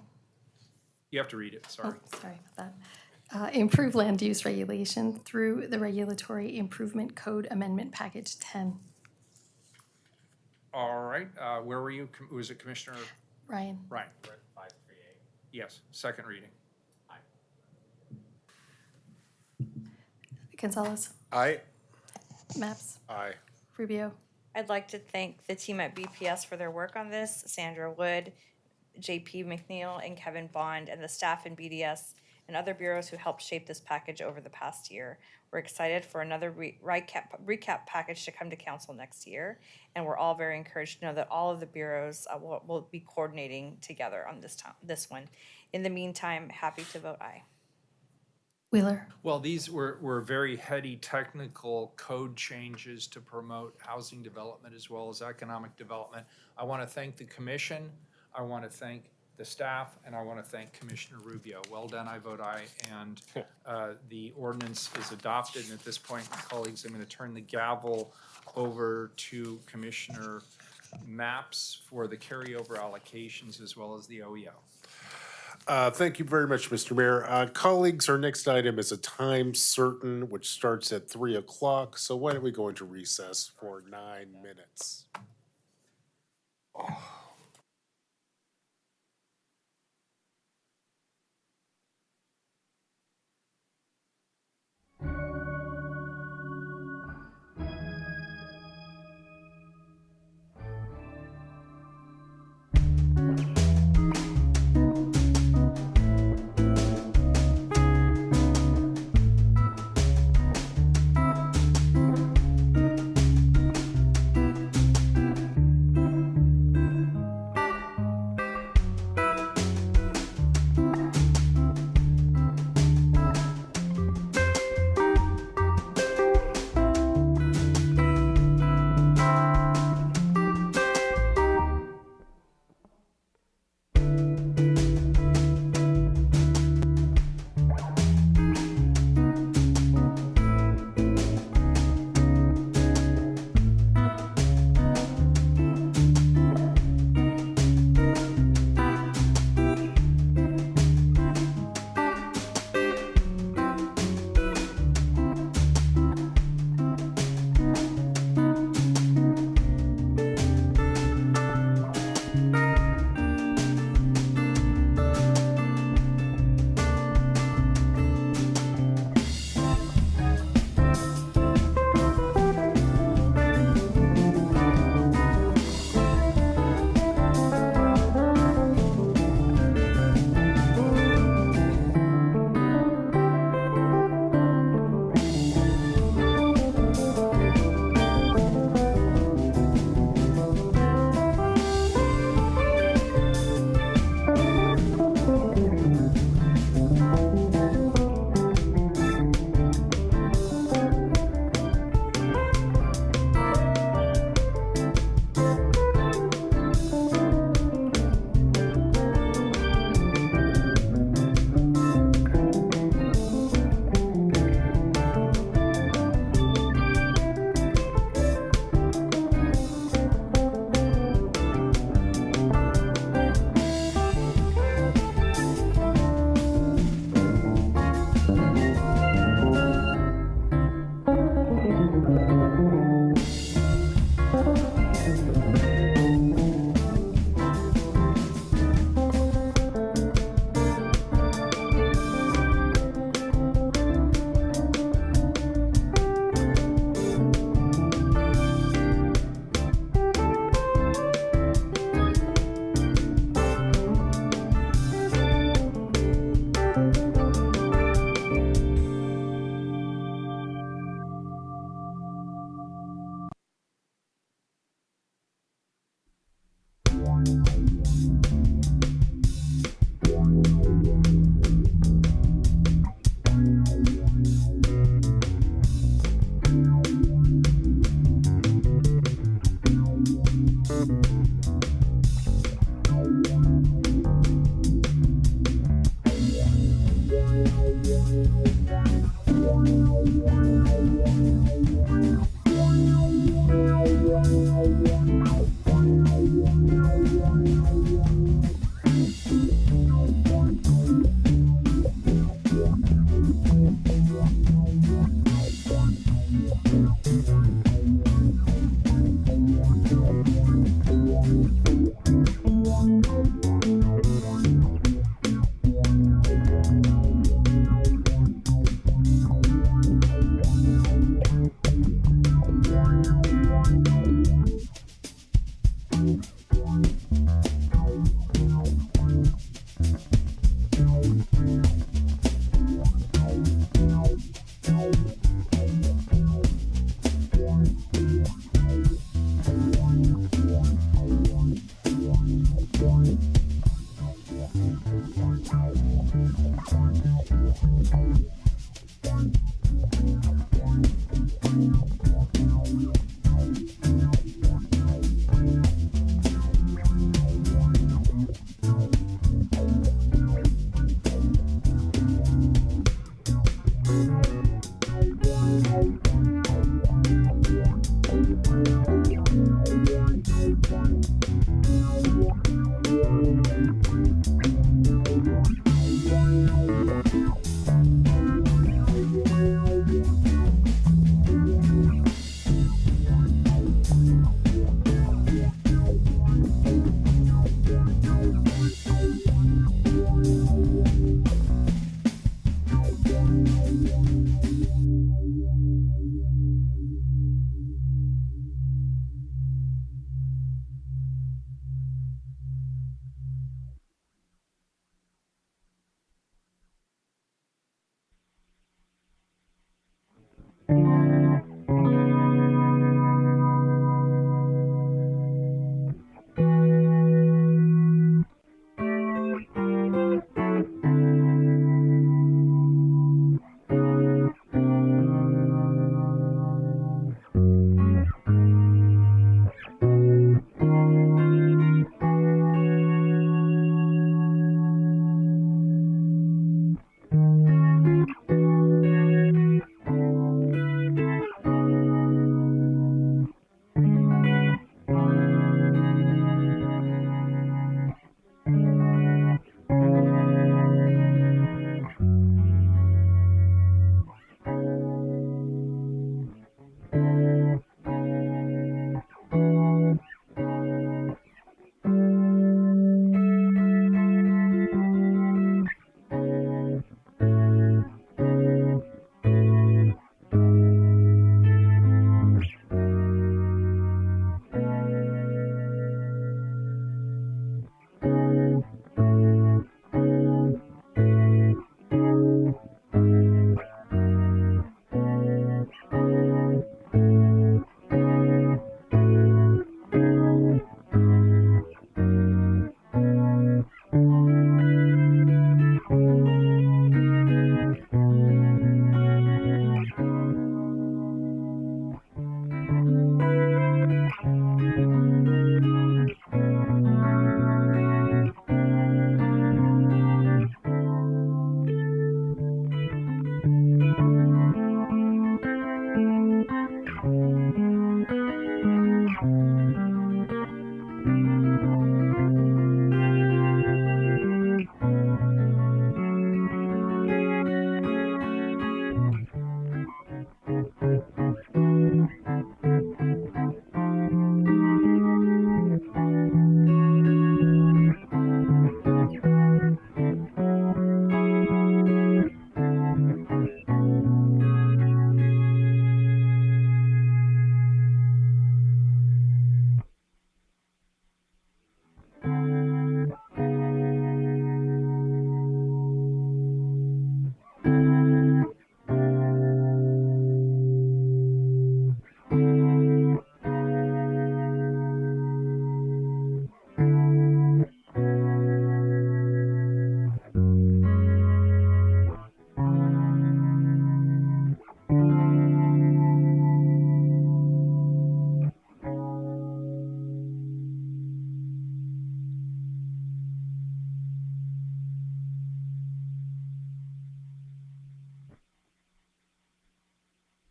S1: You have to read it, sorry.
S2: Oh, sorry about that. Improve land use regulation through the Regulatory Improvement Code Amendment Package 10.
S1: All right, where were you? Was it Commissioner
S2: Ryan?
S1: Ryan? 538. Yes, second reading.
S2: Gonzalez?
S11: Aye.
S2: Maps?
S12: Aye.
S2: Rubio?
S3: I'd like to thank the team at BPS for their work on this, Sandra Wood, JP McNeil, and Kevin Bond, and the staff in BDS and other bureaus who helped shape this package over the past year. We're excited for another recap package to come to council next year, and we're all very encouraged to know that all of the bureaus will be coordinating together on this one. In the meantime, happy to vote aye.
S2: Wheeler?
S1: Well, these were very heady technical code changes to promote housing development as well as economic development. I want to thank the commission, I want to thank the staff, and I want to thank Commissioner Rubio. Well done, I vote aye, and the ordinance is adopted. And at this point, colleagues, I'm going to turn the gavel over to Commissioner Maps for the carryover allocations as well as the OEO.
S12: Thank you very much, Mr. Mayor. Colleagues, our next item is a time certain, which starts at 3 o'clock. So why don't we go into recess for 9 minutes?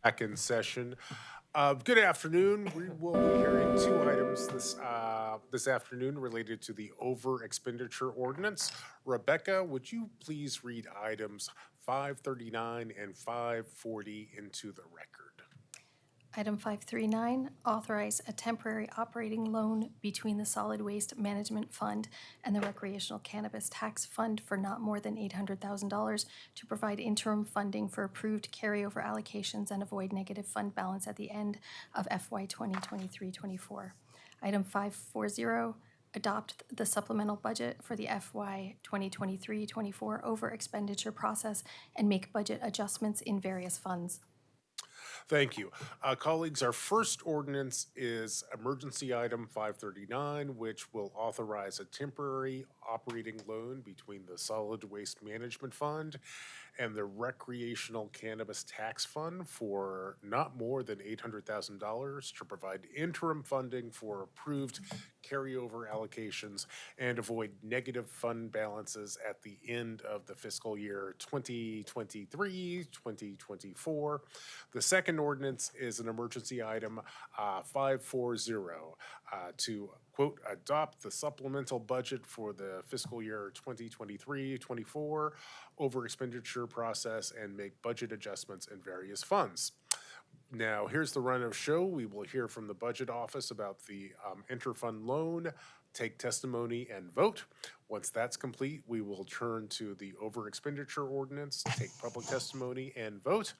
S12: Back in session. Good afternoon. We will be hearing two items this afternoon related to the over expenditure ordinance. Rebecca, would you please read items 539 and 540 into the record?
S2: Item 539, authorize a temporary operating loan between the Solid Waste Management Fund and the Recreational Cannabis Tax Fund for not more than $800,000 to provide interim funding for approved carryover allocations and avoid negative fund balance at the end of FY 2023-24. Item 540, adopt the supplemental budget for the FY 2023-24 over expenditure process and make budget adjustments in various funds.
S12: Thank you. Colleagues, our first ordinance is emergency item 539, which will authorize a temporary operating loan between the Solid Waste Management Fund and the Recreational Cannabis Tax Fund for not more than $800,000 to provide interim funding for approved carryover allocations and avoid negative fund balances at the end of the fiscal year 2023-2024. The second ordinance is an emergency item 540 to quote, adopt the supplemental budget for the fiscal year 2023-24 over expenditure process and make budget adjustments in various funds. Now, here's the run of show. We will hear from the Budget Office about the interfund loan, take testimony, and vote. Once that's complete, we will turn to the over expenditure ordinance, take public testimony, and vote.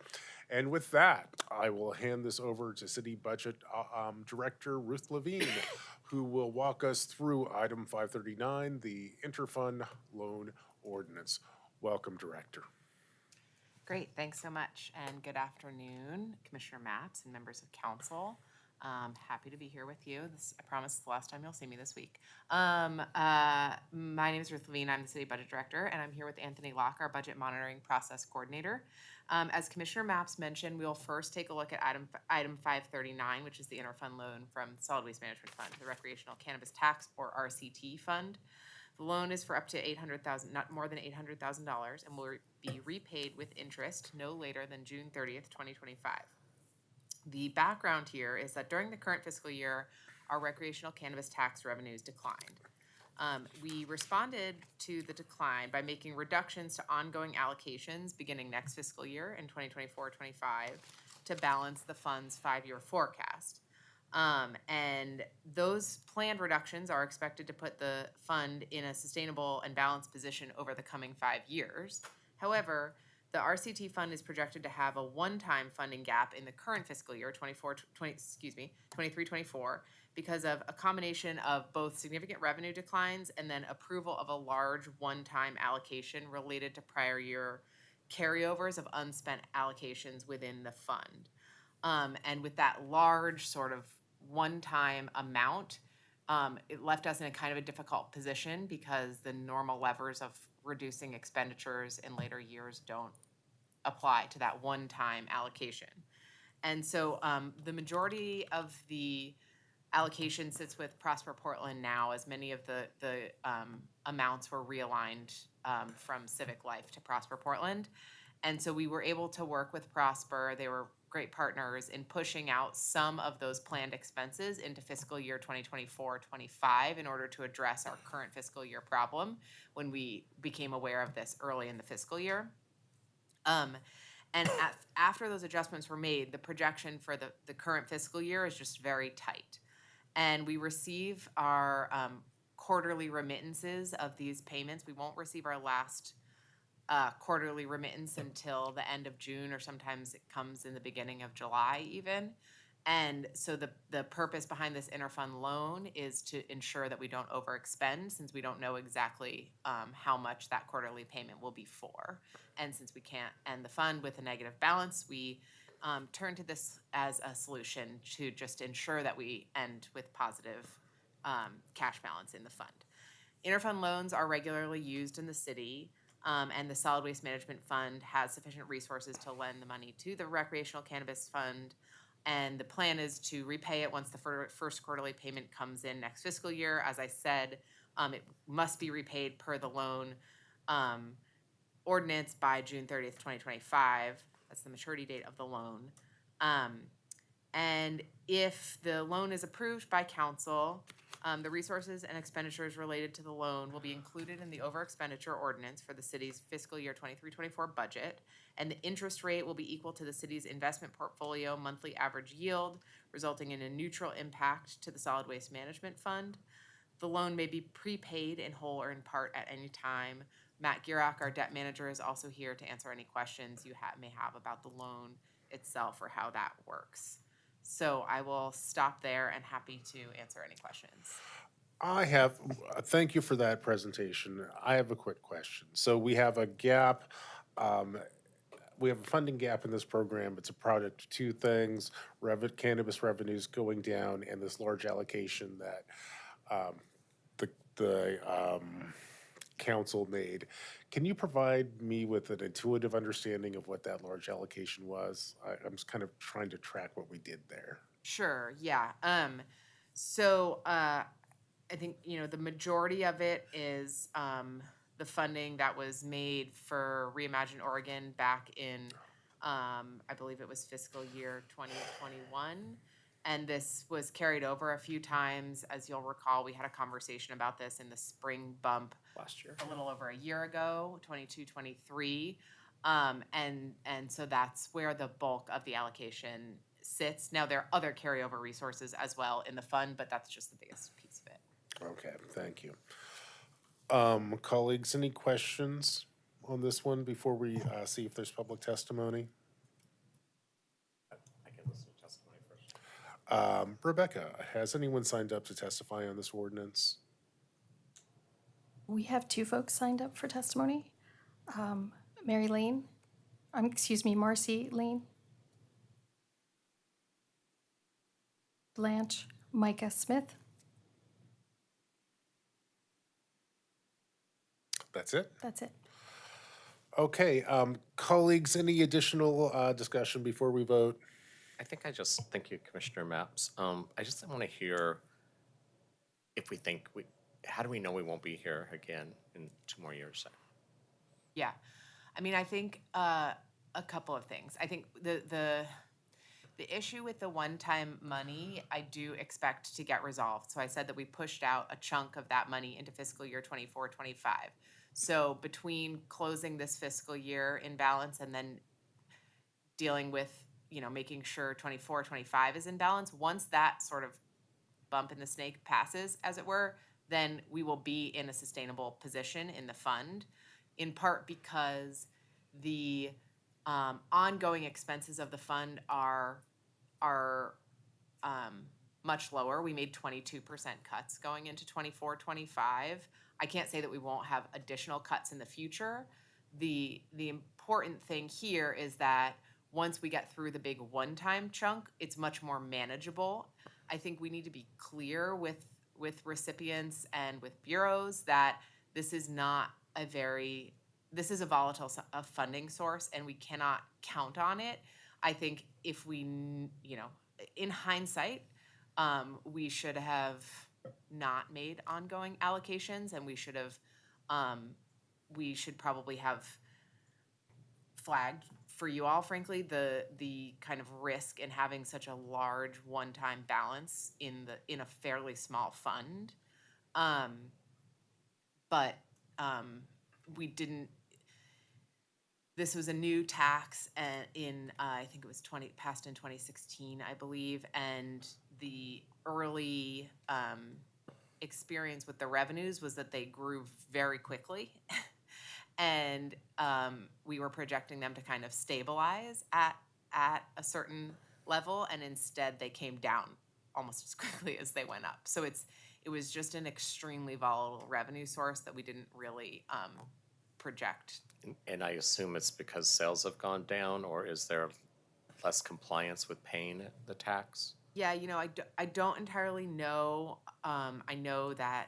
S12: And with that, I will hand this over to City Budget Director Ruth Levine, who will walk us through item 539, the interfund loan ordinance. Welcome, Director.
S13: Great, thanks so much, and good afternoon, Commissioner Matz and members of council. Happy to be here with you. I promise it's the last time you'll see me this week. My name is Ruth Levine. I'm the City Budget Director, and I'm here with Anthony Locke, our Budget Monitoring Process Coordinator. As Commissioner Matz mentioned, we will first take a look at item 539, which is the interfund loan from the Solid Waste Management Fund, the Recreational Cannabis Tax, or RCT Fund. The loan is for up to $800,000, not more than $800,000, and will be repaid with interest no later than June 30th, 2025. The background here is that during the current fiscal year, our recreational cannabis tax revenues declined. We responded to the decline by making reductions to ongoing allocations beginning next fiscal year in 2024-25 to balance the fund's 5-year forecast. And those planned reductions are expected to put the fund in a sustainable and balanced position over the coming 5 years. However, the RCT fund is projected to have a one-time funding gap in the current fiscal year, 23-24, because of a combination of both significant revenue declines and then approval of a large one-time allocation related to prior year carryovers of unspent allocations within the fund. And with that large sort of one-time amount, it left us in a kind of a difficult position because the normal levers of reducing expenditures in later years don't apply to that one-time allocation. And so the majority of the allocation sits with Prosper Portland now, as many of the amounts were realigned from Civic Life to Prosper Portland. And so we were able to work with Prosper. They were great partners in pushing out some of those planned expenses into fiscal year 2024-25 in order to address our current fiscal year problem when we became aware of this early in the fiscal year. After those adjustments were made, the projection for the current fiscal year is just very tight. And we receive our quarterly remittances of these payments. We won't receive our last quarterly remittance until the end of June, or sometimes it comes in the beginning of July even. And so the purpose behind this interfund loan is to ensure that we don't overexpend, since we don't know exactly how much that quarterly payment will be for. And since we can't end the fund with a negative balance, we turn to this as a solution to just ensure that we end with positive cash balance in the fund. Interfund loans are regularly used in the city. And the Solid Waste Management Fund has sufficient resources to lend the money to the Recreational Cannabis Fund. And the plan is to repay it once the first quarterly payment comes in next fiscal year. As I said, it must be repaid per the loan ordinance by June 30th, 2025. That's the maturity date of the loan. And if the loan is approved by council, the resources and expenditures related to the loan will be included in the over expenditure ordinance for the city's fiscal year 23-24 budget, and the interest rate will be equal to the city's investment portfolio monthly average yield, resulting in a neutral impact to the Solid Waste Management Fund. The loan may be prepaid in whole or in part at any time. Matt Gierach, our debt manager, is also here to answer any questions you may have about the loan itself or how that works. So I will stop there and happy to answer any questions.
S12: Thank you for that presentation. I have a quick question. So we have a gap, we have a funding gap in this program. It's a product of two things, cannabis revenues going down and this large allocation that the council made. Can you provide me with an intuitive understanding of what that large allocation was? I'm just kind of trying to track what we did there.
S13: Sure, yeah. I think, the majority of it is the funding that was made for Reimagine Oregon back in, I believe it was fiscal year 2021. And this was carried over a few times. As you'll recall, we had a conversation about this in the spring bump
S10: Last year.
S13: a little over a year ago, 22-23. And so that's where the bulk of the allocation sits. Now, there are other carryover resources as well in the fund, but that's just the biggest piece of it.
S12: Okay, thank you. Colleagues, any questions on this one before we see if there's public testimony?
S10: I can listen to testimony first.
S12: Rebecca, has anyone signed up to testify on this ordinance?
S2: We have two folks signed up for testimony. Marcy Lane. Blanche Micah Smith.
S12: That's it?
S2: That's it.
S12: Okay, colleagues, any additional discussion before we vote?
S10: Thank you, Commissioner Maps. I just want to hear if we think how do we know we won't be here again in 2 more years?
S13: Yeah, I think a couple of things. I think the issue with the one-time money, I do expect to get resolved. So I said that we pushed out a chunk of that money into fiscal year 24-25. So between closing this fiscal year in balance and then dealing with, making sure 24-25 is in balance, once that sort of bump in the snake passes, as it were, then we will be in a sustainable position in the fund, in part because the ongoing expenses of the fund are much lower. We made 22% cuts going into 24-25. I can't say that we won't have additional cuts in the future. The important thing here is that once we get through the big one-time chunk, it's much more manageable. I think we need to be clear with recipients and with bureaus that this is not this is a volatile funding source and we cannot count on it. I think if we, in hindsight, we should have not made ongoing allocations, and we should probably have flagged for you all, frankly, the kind of risk in having such a large one-time balance in a fairly small fund. But we didn't. This was a new tax in I think it was passed in 2016, I believe, and the early experience with the revenues was that they grew very quickly, and we were projecting them to kind of stabilize at a certain level, and instead they came down almost as quickly as they went up. So it was just an extremely volatile revenue source that we didn't really project.
S10: And I assume it's because sales have gone down, or is there less compliance with paying the tax?
S13: Yeah, I don't entirely know. I know that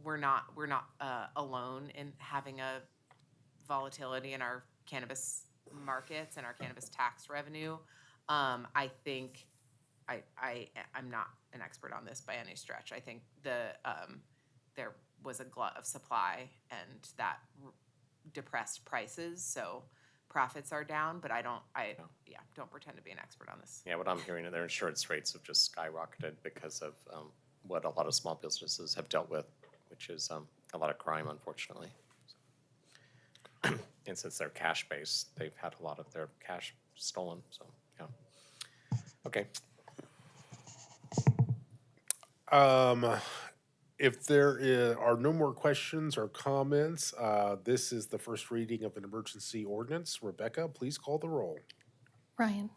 S13: we're not alone in having a volatility in our cannabis markets and our cannabis tax revenue. I think I'm not an expert on this by any stretch. I think there was a glut of supply and that depressed prices, so profits are down, but I don't pretend to be an expert on this.
S10: Yeah, what I'm hearing, their insurance rates have just skyrocketed because of what a lot of small businesses have dealt with, which is a lot of crime, unfortunately. And since they're cash-based, they've had a lot of their cash stolen, so, yeah. Okay.
S12: If there are no more questions or comments, this is the first reading of an emergency ordinance. Rebecca, please call the roll.
S2: Ryan.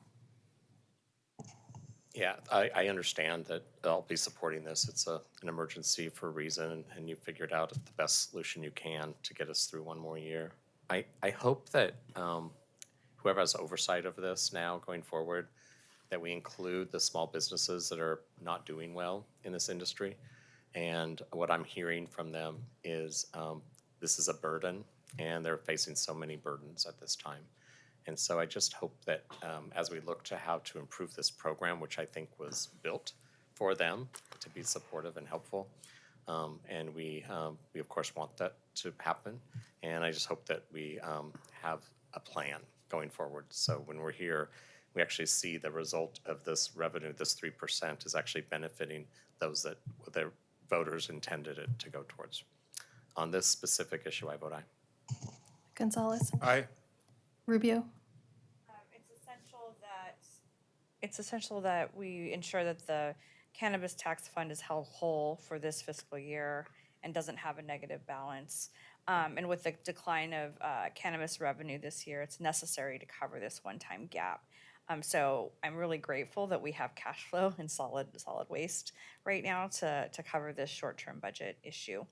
S10: Yeah, I understand that I'll be supporting this. It's an emergency for a reason, and you figured out the best solution you can to get us through one more year. I hope that whoever has oversight of this now going forward, that we include the small businesses that are not doing well in this industry. And what I'm hearing from them is this is a burden, and they're facing so many burdens at this time. And so I just hope that as we look to how to improve this program, which I think was built for them to be supportive and helpful, and we of course want that to happen. And I just hope that we have a plan going forward. So when we're here, we actually see the result of this revenue, this 3% is actually benefiting those that the voters intended it to go towards. On this specific issue, I vote aye.
S2: Gonzalez,
S11: Aye.
S2: Rubio,
S3: It's essential that we ensure that the cannabis tax fund is held whole for this fiscal year and doesn't have a negative balance. And with the decline of cannabis revenue this year, it's necessary to cover this one-time gap. So I'm really grateful that we have cash flow in solid waste right now to cover this short-term budget issue.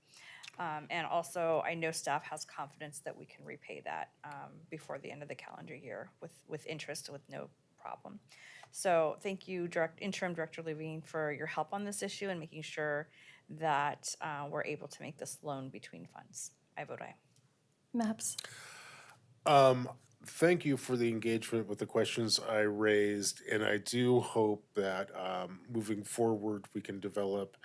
S3: And also, I know staff has confidence that we can repay that before the end of the calendar year with interest with no problem. So thank you, Interim Director Levine, for your help on this issue and making sure that we're able to make this loan between funds. I vote aye.
S2: Maps,
S12: Thank you for the engagement with the questions I raised, and I do hope that moving forward, we can develop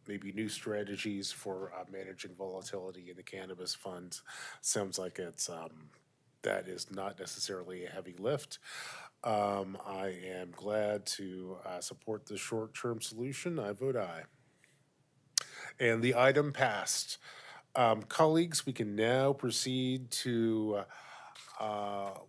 S12: maybe new strategies for managing volatility in the cannabis fund. Sounds like it's that is not necessarily a heavy lift. I am glad to support the short-term solution. I vote aye. And the item passed. Colleagues, we can now proceed to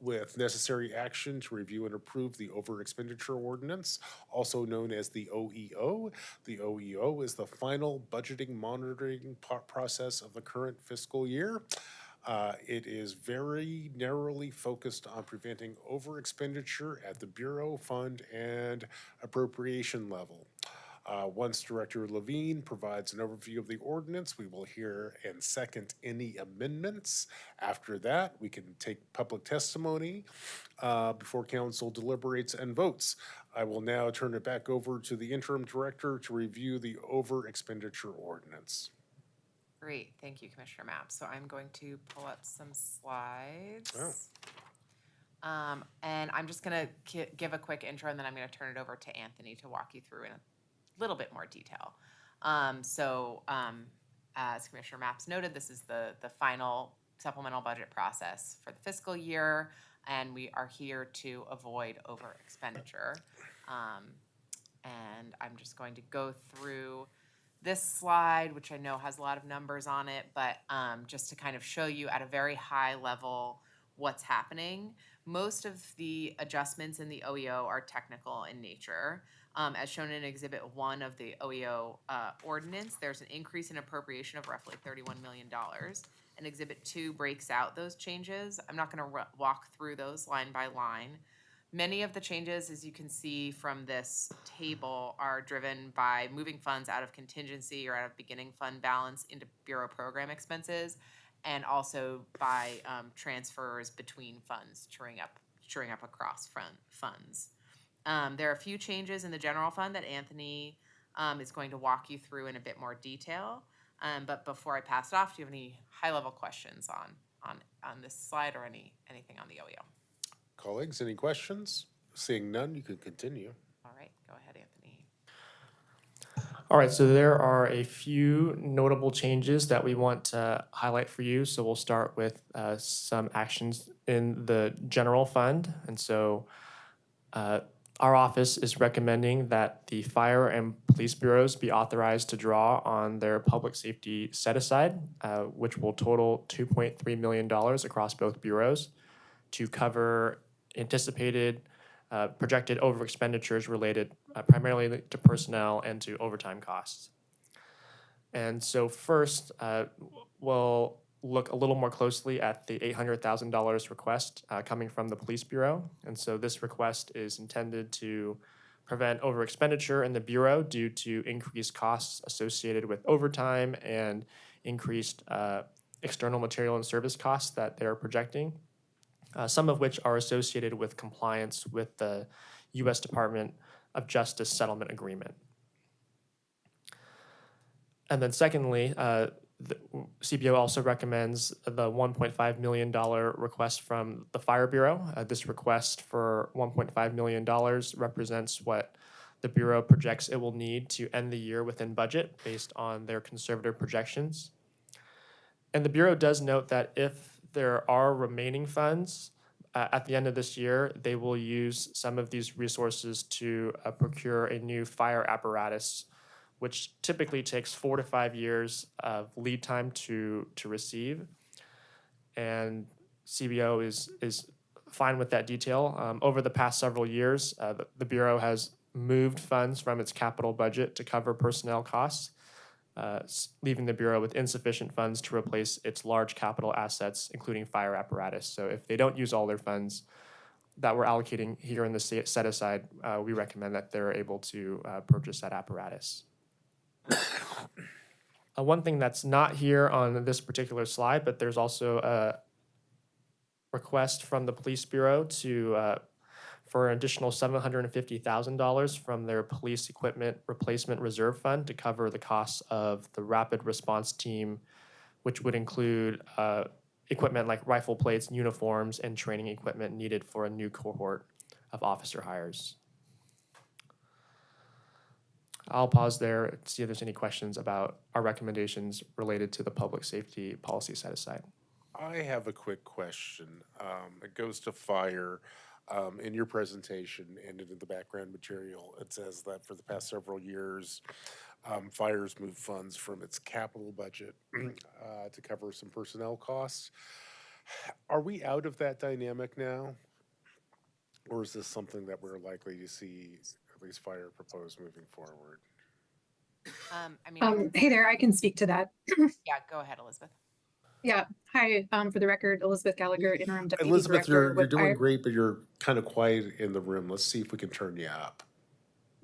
S12: with necessary action to review and approve the over expenditure ordinance, also known as the OEO. The OEO is the final budgeting monitoring process of the current fiscal year. It is very narrowly focused on preventing over expenditure at the Bureau, fund, and appropriation level. Once Director Levine provides an overview of the ordinance, we will hear and second any amendments. After that, we can take public testimony before council deliberates and votes. I will now turn it back over to the interim director to review the over expenditure ordinance.
S13: Great, thank you, Commissioner Mapp. So I'm going to pull up some slides.
S12: Oh.
S13: And I'm just gonna give a quick intro, and then I'm gonna turn it over to Anthony to walk you through in a little bit more detail. As Commissioner Maps noted, this is the final supplemental budget process for the fiscal year, and we are here to avoid over expenditure. And I'm just going to go through this slide, which I know has a lot of numbers on it, but just to kind of show you at a very high level what's happening. Most of the adjustments in the OEO are technical in nature. As shown in Exhibit 1 of the OEO ordinance, there's an increase in appropriation of roughly $31 million. And Exhibit 2 breaks out those changes. I'm not going to walk through those line by line. Many of the changes, as you can see from this table, are driven by moving funds out of contingency or out of beginning fund balance into Bureau program expenses, and also by transfers between funds, truing up across funds. There are a few changes in the general fund that Anthony is going to walk you through in a bit more detail. But before I pass it off, do you have any high-level questions on this slide or anything on the OEO?
S12: Colleagues, any questions? Seeing none, you can continue.
S13: All right, go ahead, Anthony.
S14: All right, so there are a few notable changes that we want to highlight for you. So we'll start with some actions in the general fund. And so our office is recommending that the fire and police bureaus be authorized to draw on their public safety set-aside, which will total $2.3 million across both bureaus to cover anticipated projected over expenditures related primarily to personnel and to overtime costs. And so first, we'll look a little more closely at the $800,000 request coming from the Police Bureau. And so this request is intended to prevent overexpenditure in the Bureau due to increased costs associated with overtime and increased external material and service costs that they're projecting, some of which are associated with compliance with the U.S. Department of Justice Settlement Agreement. And then secondly, the CBO also recommends the $1.5 million request from the Fire Bureau. This request for $1.5 million represents what the Bureau projects it will need to end the year within budget based on their conservative projections. And the Bureau does note that if there are remaining funds at the end of this year, they will use some of these resources to procure a new fire apparatus, which typically takes 4 to 5 years of lead time to receive. And CBO is fine with that detail. Over the past several years, the Bureau has moved funds from its capital budget to cover personnel costs, leaving the Bureau with insufficient funds to replace its large capital assets, including fire apparatus. So if they don't use all their funds that we're allocating here in the set aside, we recommend that they're able to purchase that apparatus. One thing that's not here on this particular slide, but there's also a request from the Police Bureau for an additional $750,000 from their Police Equipment Replacement Reserve Fund to cover the costs of the Rapid Response Team, which would include equipment like rifle plates, uniforms, and training equipment needed for a new cohort of officer hires. I'll pause there and see if there's any questions about our recommendations related to the public safety policy set aside.
S12: I have a quick question. It goes to fire. In your presentation and in the background material, it says that for the past several years, fire's moved funds from its capital budget to cover some personnel costs. Are we out of that dynamic now? Or is this something that we're likely to see at least fire propose moving forward?
S15: Hey there, I can speak to that.
S13: Yeah, go ahead, Elizabeth.
S15: Yeah, hi, for the record, Elizabeth Gallagher, Interim Deputy
S12: Elizabeth,
S15: Director
S12: you're
S15: with
S12: doing
S15: Fire.
S12: great, but you're kind of quiet in the room. Let's see if we can turn you up.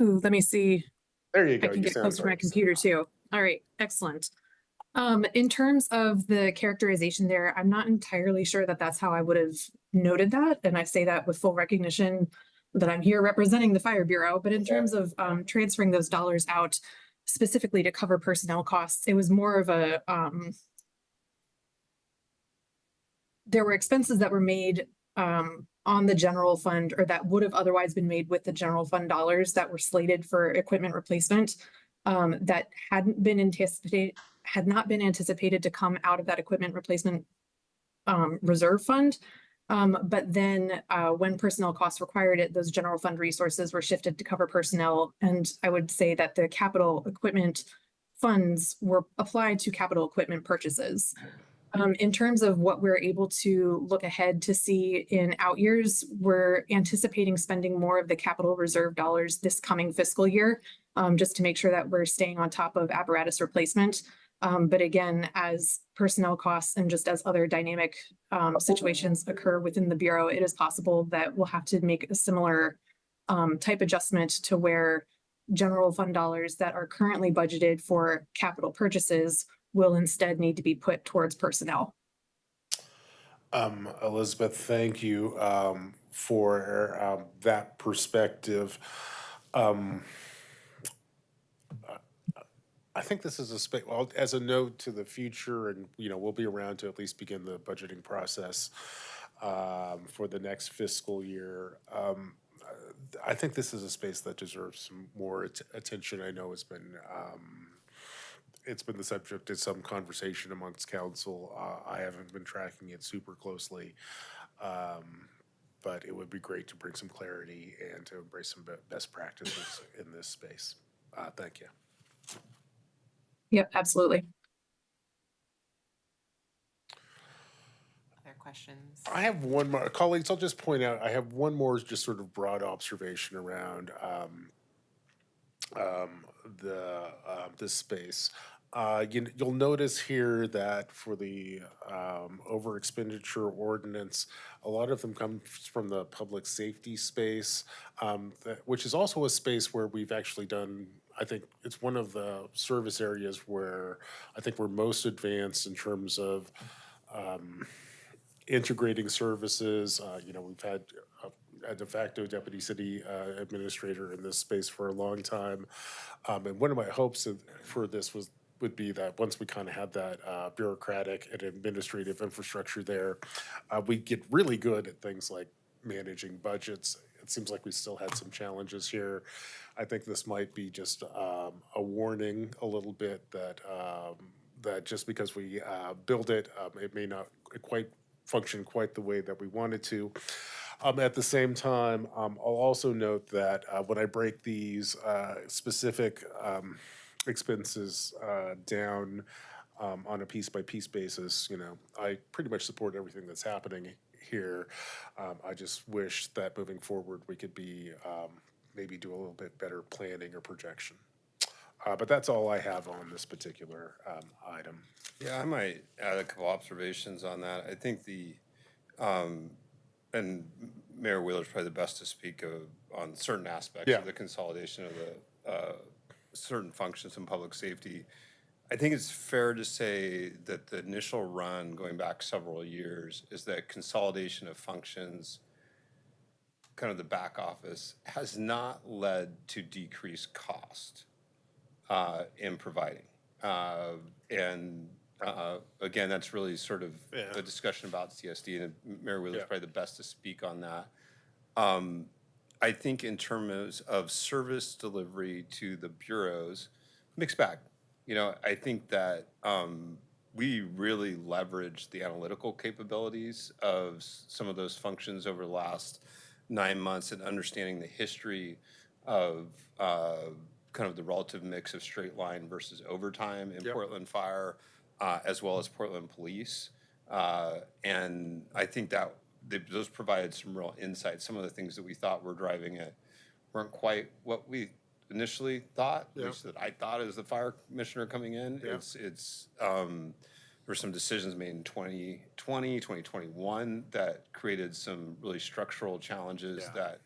S15: Ooh, let me see.
S12: There you
S15: I
S12: go.
S15: can
S12: You
S15: get
S12: sound
S15: closer to my
S12: great.
S15: computer too. All right, excellent. In terms of the characterization there, I'm not entirely sure that that's how I would have noted that. And I say that with full recognition that I'm here representing the Fire Bureau. But in terms of transferring those dollars out specifically to cover personnel costs, it was more of a, there were expenses that were made on the general fund, or that would have otherwise been made with the general fund dollars that were slated for equipment replacement, that had not been anticipated to come out of that equipment replacement reserve fund. But then when personnel costs required it, those general fund resources were shifted to cover personnel. And I would say that the capital equipment funds were applied to capital equipment purchases. In terms of what we're able to look ahead to see in out years, we're anticipating spending more of the capital reserve dollars this coming fiscal year, just to make sure that we're staying on top of apparatus replacement. But again, as personnel costs and just as other dynamic situations occur within the Bureau, it is possible that we'll have to make a similar type adjustment to where general fund dollars that are currently budgeted for capital purchases will instead need to be put towards personnel.
S12: Elizabeth, thank you for that perspective. I think this is a space, well, as a note to the future, and we'll be around to at least begin the budgeting process for the next fiscal year. I think this is a space that deserves some more attention. I know it's been the subject of some conversation amongst council. I haven't been tracking it super closely, but it would be great to bring some clarity and to embrace some best practices in this space. Thank you.
S15: Yep, absolutely.
S13: Other questions?
S12: I have one more, colleagues, I'll just point out, I have one more just sort of broad observation around this space. You'll notice here that for the over expenditure ordinance, a lot of them come from the public safety space, which is also a space where we've actually done, I think it's one of the service areas where I think we're most advanced in terms of integrating services. We've had a de facto deputy city administrator in this space for a long time. And one of my hopes for this would be that once we kind of had that bureaucratic and administrative infrastructure there, we get really good at things like managing budgets. It seems like we still had some challenges here. I think this might be just a warning a little bit that just because we build it, it may not quite function quite the way that we wanted to. At the same time, I'll also note that when I break these specific expenses down on a piece-by-piece basis, I pretty much support everything that's happening here. I just wish that moving forward, we could be maybe do a little bit better planning or projection. But that's all I have on this particular item.
S11: Yeah, I might add a couple observations on that. I think and Mayor Wheeler's probably the best to speak on certain aspects of the consolidation of the certain functions in public safety. I think it's fair to say that the initial run, going back several years, is that consolidation of functions, kind of the back office, has not led to decreased cost in providing. Again, that's really sort of a discussion about CSD, and Mayor Wheeler is probably the best to speak on that. I think in terms of service delivery to the bureaus, mixed bag. I think that we really leveraged the analytical capabilities of some of those functions over the last 9 months and understanding the history of kind of the relative mix of straight line versus overtime in Portland Fire, as well as Portland Police. And I think that those provided some real insights. Some of the things that we thought were driving it weren't quite what we initially thought, at least that I thought as the fire commissioner coming in. There were some decisions made in 2020, 2021 that created some really structural challenges that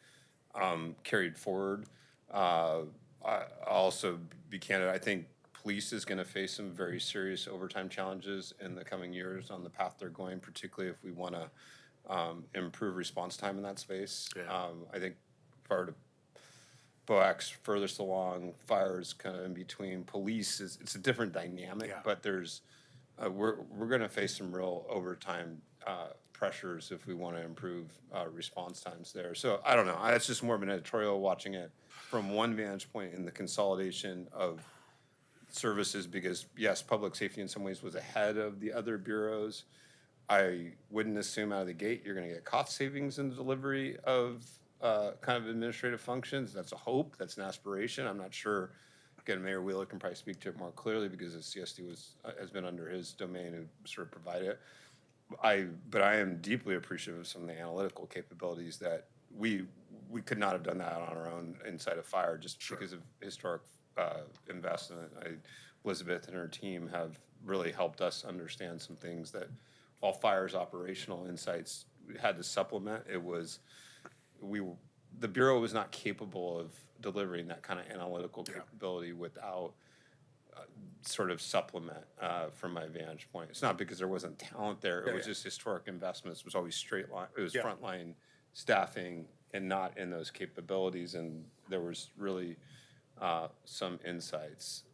S11: carried forward. I'll also be candid, I think police is going to face some very serious overtime challenges in the coming years on the path they're going, particularly if we want to improve response time in that space. I think fire to BOAC's furthest along, fire is kind of in between. Police it's a different dynamic, but there's we're going to face some real overtime pressures if we want to improve response times there. So I don't know. It's just more of an editorial watching it from one vantage point in the consolidation of services, because yes, public safety in some ways was ahead of the other bureaus. I wouldn't assume out of the gate you're going to get cost savings in the delivery of kind of administrative functions. That's a hope. That's an aspiration. I'm not sure. Again, Mayor Wheeler can probably speak to it more clearly because the CSD has been under his domain and sort of provide it. But I am deeply appreciative of some of the analytical capabilities that we could not have done that on our own inside of fire just because of historic investment. Elizabeth and her team have really helped us understand some things that while fire's operational insights had to supplement, the Bureau was not capable of delivering that kind of analytical capability without sort of supplement from my vantage point. It's not because there wasn't talent there. It was just historic investments. It was always straight line. It was frontline staffing and not in those capabilities. And there was really some insights.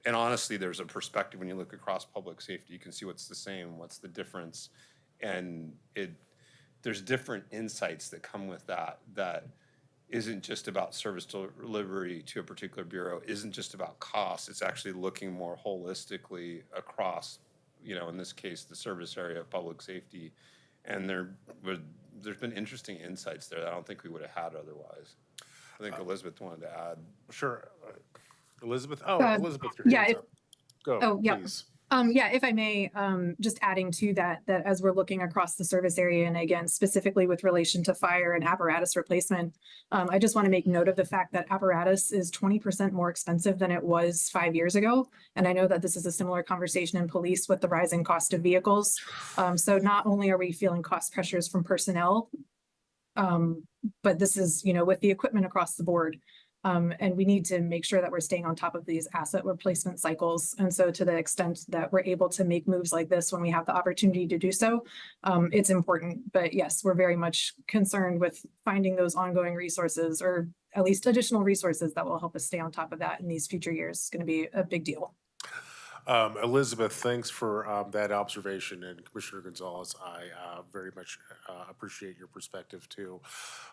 S11: And honestly, there's a perspective when you look across public safety, you can see what's the same, what's the difference. And there's different insights that come with that isn't just about service delivery to a particular bureau, isn't just about cost. It's actually looking more holistically across, in this case, the service area of public safety. And there's been interesting insights there that I don't think we would have had otherwise. I think Elizabeth wanted to add.
S12: Sure. Elizabeth? Elizabeth,
S15: yeah,
S12: Go,
S15: yeah.
S12: please.
S15: Yeah, if I may, just adding to that, that as we're looking across the service area, and again, specifically with relation to fire and apparatus replacement, I just want to make note of the fact that apparatus is 20% more expensive than it was 5 years ago. And I know that this is a similar conversation in police with the rising cost of vehicles. So not only are we feeling cost pressures from personnel, but this is, with the equipment across the board. And we need to make sure that we're staying on top of these asset replacement cycles. And so to the extent that we're able to make moves like this when we have the opportunity to do so, it's important. But yes, we're very much concerned with finding those ongoing resources, or at least additional resources that will help us stay on top of that in these future years. It's going to be a big deal.
S12: Elizabeth, thanks for that observation, and Commissioner Gonzalez, I very much appreciate your perspective too.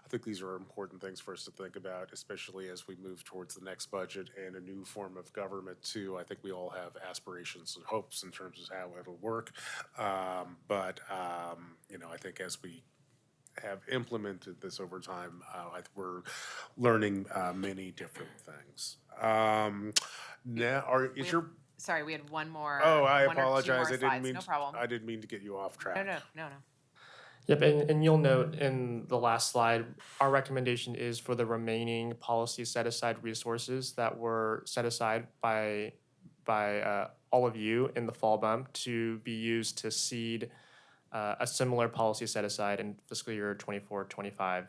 S12: I think these are important things for us to think about, especially as we move towards the next budget and a new form of government too. I think we all have aspirations and hopes in terms of how it'll work, but I think as we have implemented this over time, we're learning many different things.
S13: Sorry, we had one more.
S12: Oh, I
S13: one or two
S12: apologize.
S13: more
S12: I didn't
S13: slides.
S12: mean.
S13: No problem.
S12: I didn't mean to get you off track.
S13: No.
S14: Yep, and you'll note in the last slide, our recommendation is for the remaining policy set-aside resources that were set aside by all of you in the fall bump to be used to seed a similar policy set-aside in fiscal year 24-25.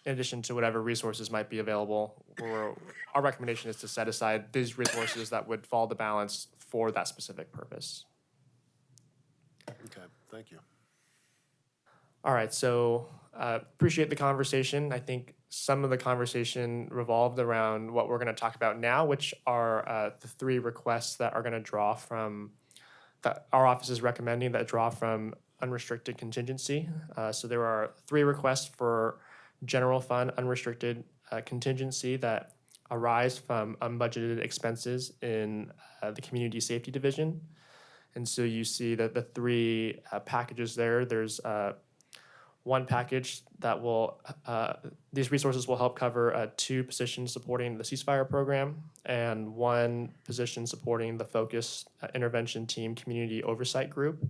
S14: In addition to whatever resources might be available, our recommendation is to set aside these resources that would fall to balance for that specific purpose.
S12: Okay, thank you.
S14: All right, so appreciate the conversation. I think some of the conversation revolved around what we're going to talk about now, which are the 3 requests that are going to draw from, that our office is recommending that draw from unrestricted contingency. So there are 3 requests for general fund unrestricted contingency that arise from unbudgeted expenses in the Community Safety Division. And so you see that the 3 packages there, there's one package that will, these resources will help cover 2 positions supporting the ceasefire program and 1 position supporting the Focus Intervention Team Community Oversight Group.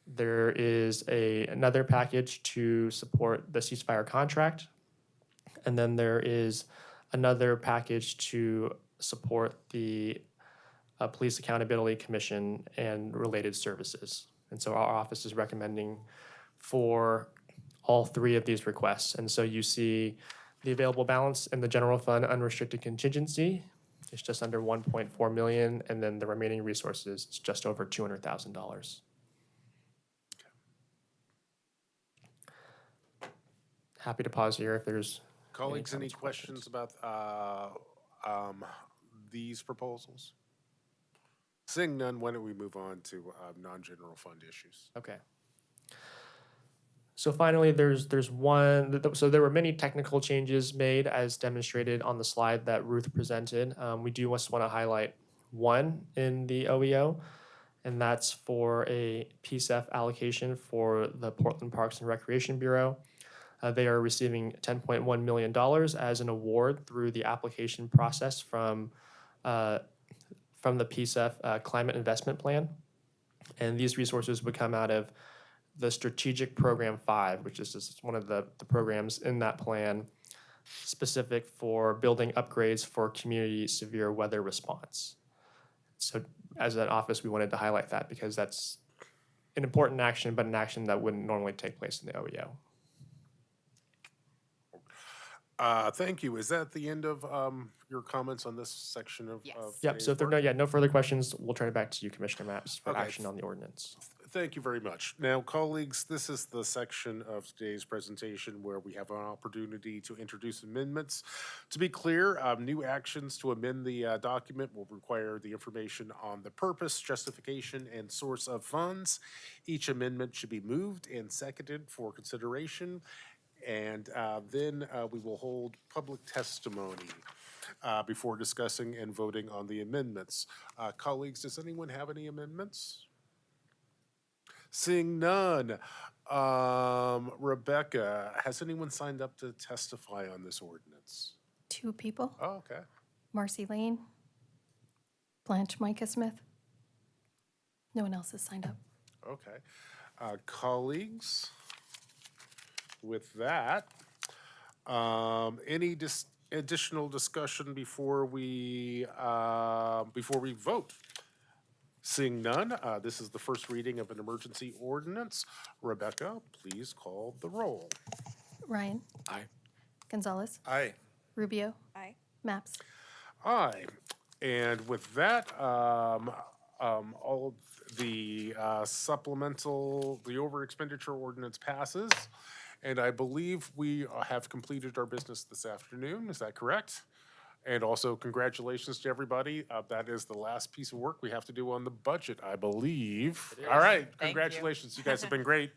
S14: There is another package to support the ceasefire contract. And then there is another package to support the Police Accountability Commission and related services. And so our office is recommending for all 3 of these requests. And so you see the available balance in the general fund unrestricted contingency is just under 1.4 million, and then the remaining resources is just over $200,000. Happy to pause here if there's
S12: Colleagues, any questions about these proposals? Seeing none, why don't we move on to non-general fund issues?
S14: Okay. So finally, there's one, so there were many technical changes made as demonstrated on the slide that Ruth presented. We do just want to highlight one in the OEO, and that's for a PSEF allocation for the Portland Parks and Recreation Bureau. They are receiving $10.1 million as an award through the application process from the PSEF Climate Investment Plan. And these resources would come out of the Strategic Program 5, which is just one of the programs in that plan specific for building upgrades for community severe weather response. So as an office, we wanted to highlight that because that's an important action, but an action that wouldn't normally take place in the OEO.
S12: Thank you. Is that the end of your comments on this section of?
S13: Yes.
S14: Yep, so if there are no further questions, we'll turn it back to you, Commissioner Mapps, for
S12: Okay.
S14: action on the ordinance.
S12: Thank you very much. Now, colleagues, this is the section of today's presentation where we have an opportunity to introduce amendments. To be clear, new actions to amend the document will require the information on the purpose, justification, and source of funds. Each amendment should be moved and seconded for consideration. And then we will hold public testimony before discussing and voting on the amendments. Colleagues, does anyone have any amendments? Seeing none, Rebecca, has anyone signed up to testify on this ordinance?
S2: 2 people,
S12: Oh, okay.
S2: Marcy Lane Blanche Micah Smith. No one else has signed up.
S12: Okay. Colleagues, with that, any additional discussion before we vote? Seeing none, this is the first reading of an emergency ordinance. Rebecca, please call the roll.
S2: Ryan.
S12: Aye.
S2: Gonzalez.
S1: Aye.
S2: Rubio.
S3: Aye.
S2: Maps.
S12: Aye. And with that, all of the supplemental, the over expenditure ordinance passes. And I believe we have completed our business this afternoon. Is that correct? And also congratulations to everybody. That is the last piece of work we have to do on the budget, I believe. All right,
S13: Thank you.
S12: congratulations. You guys have been great.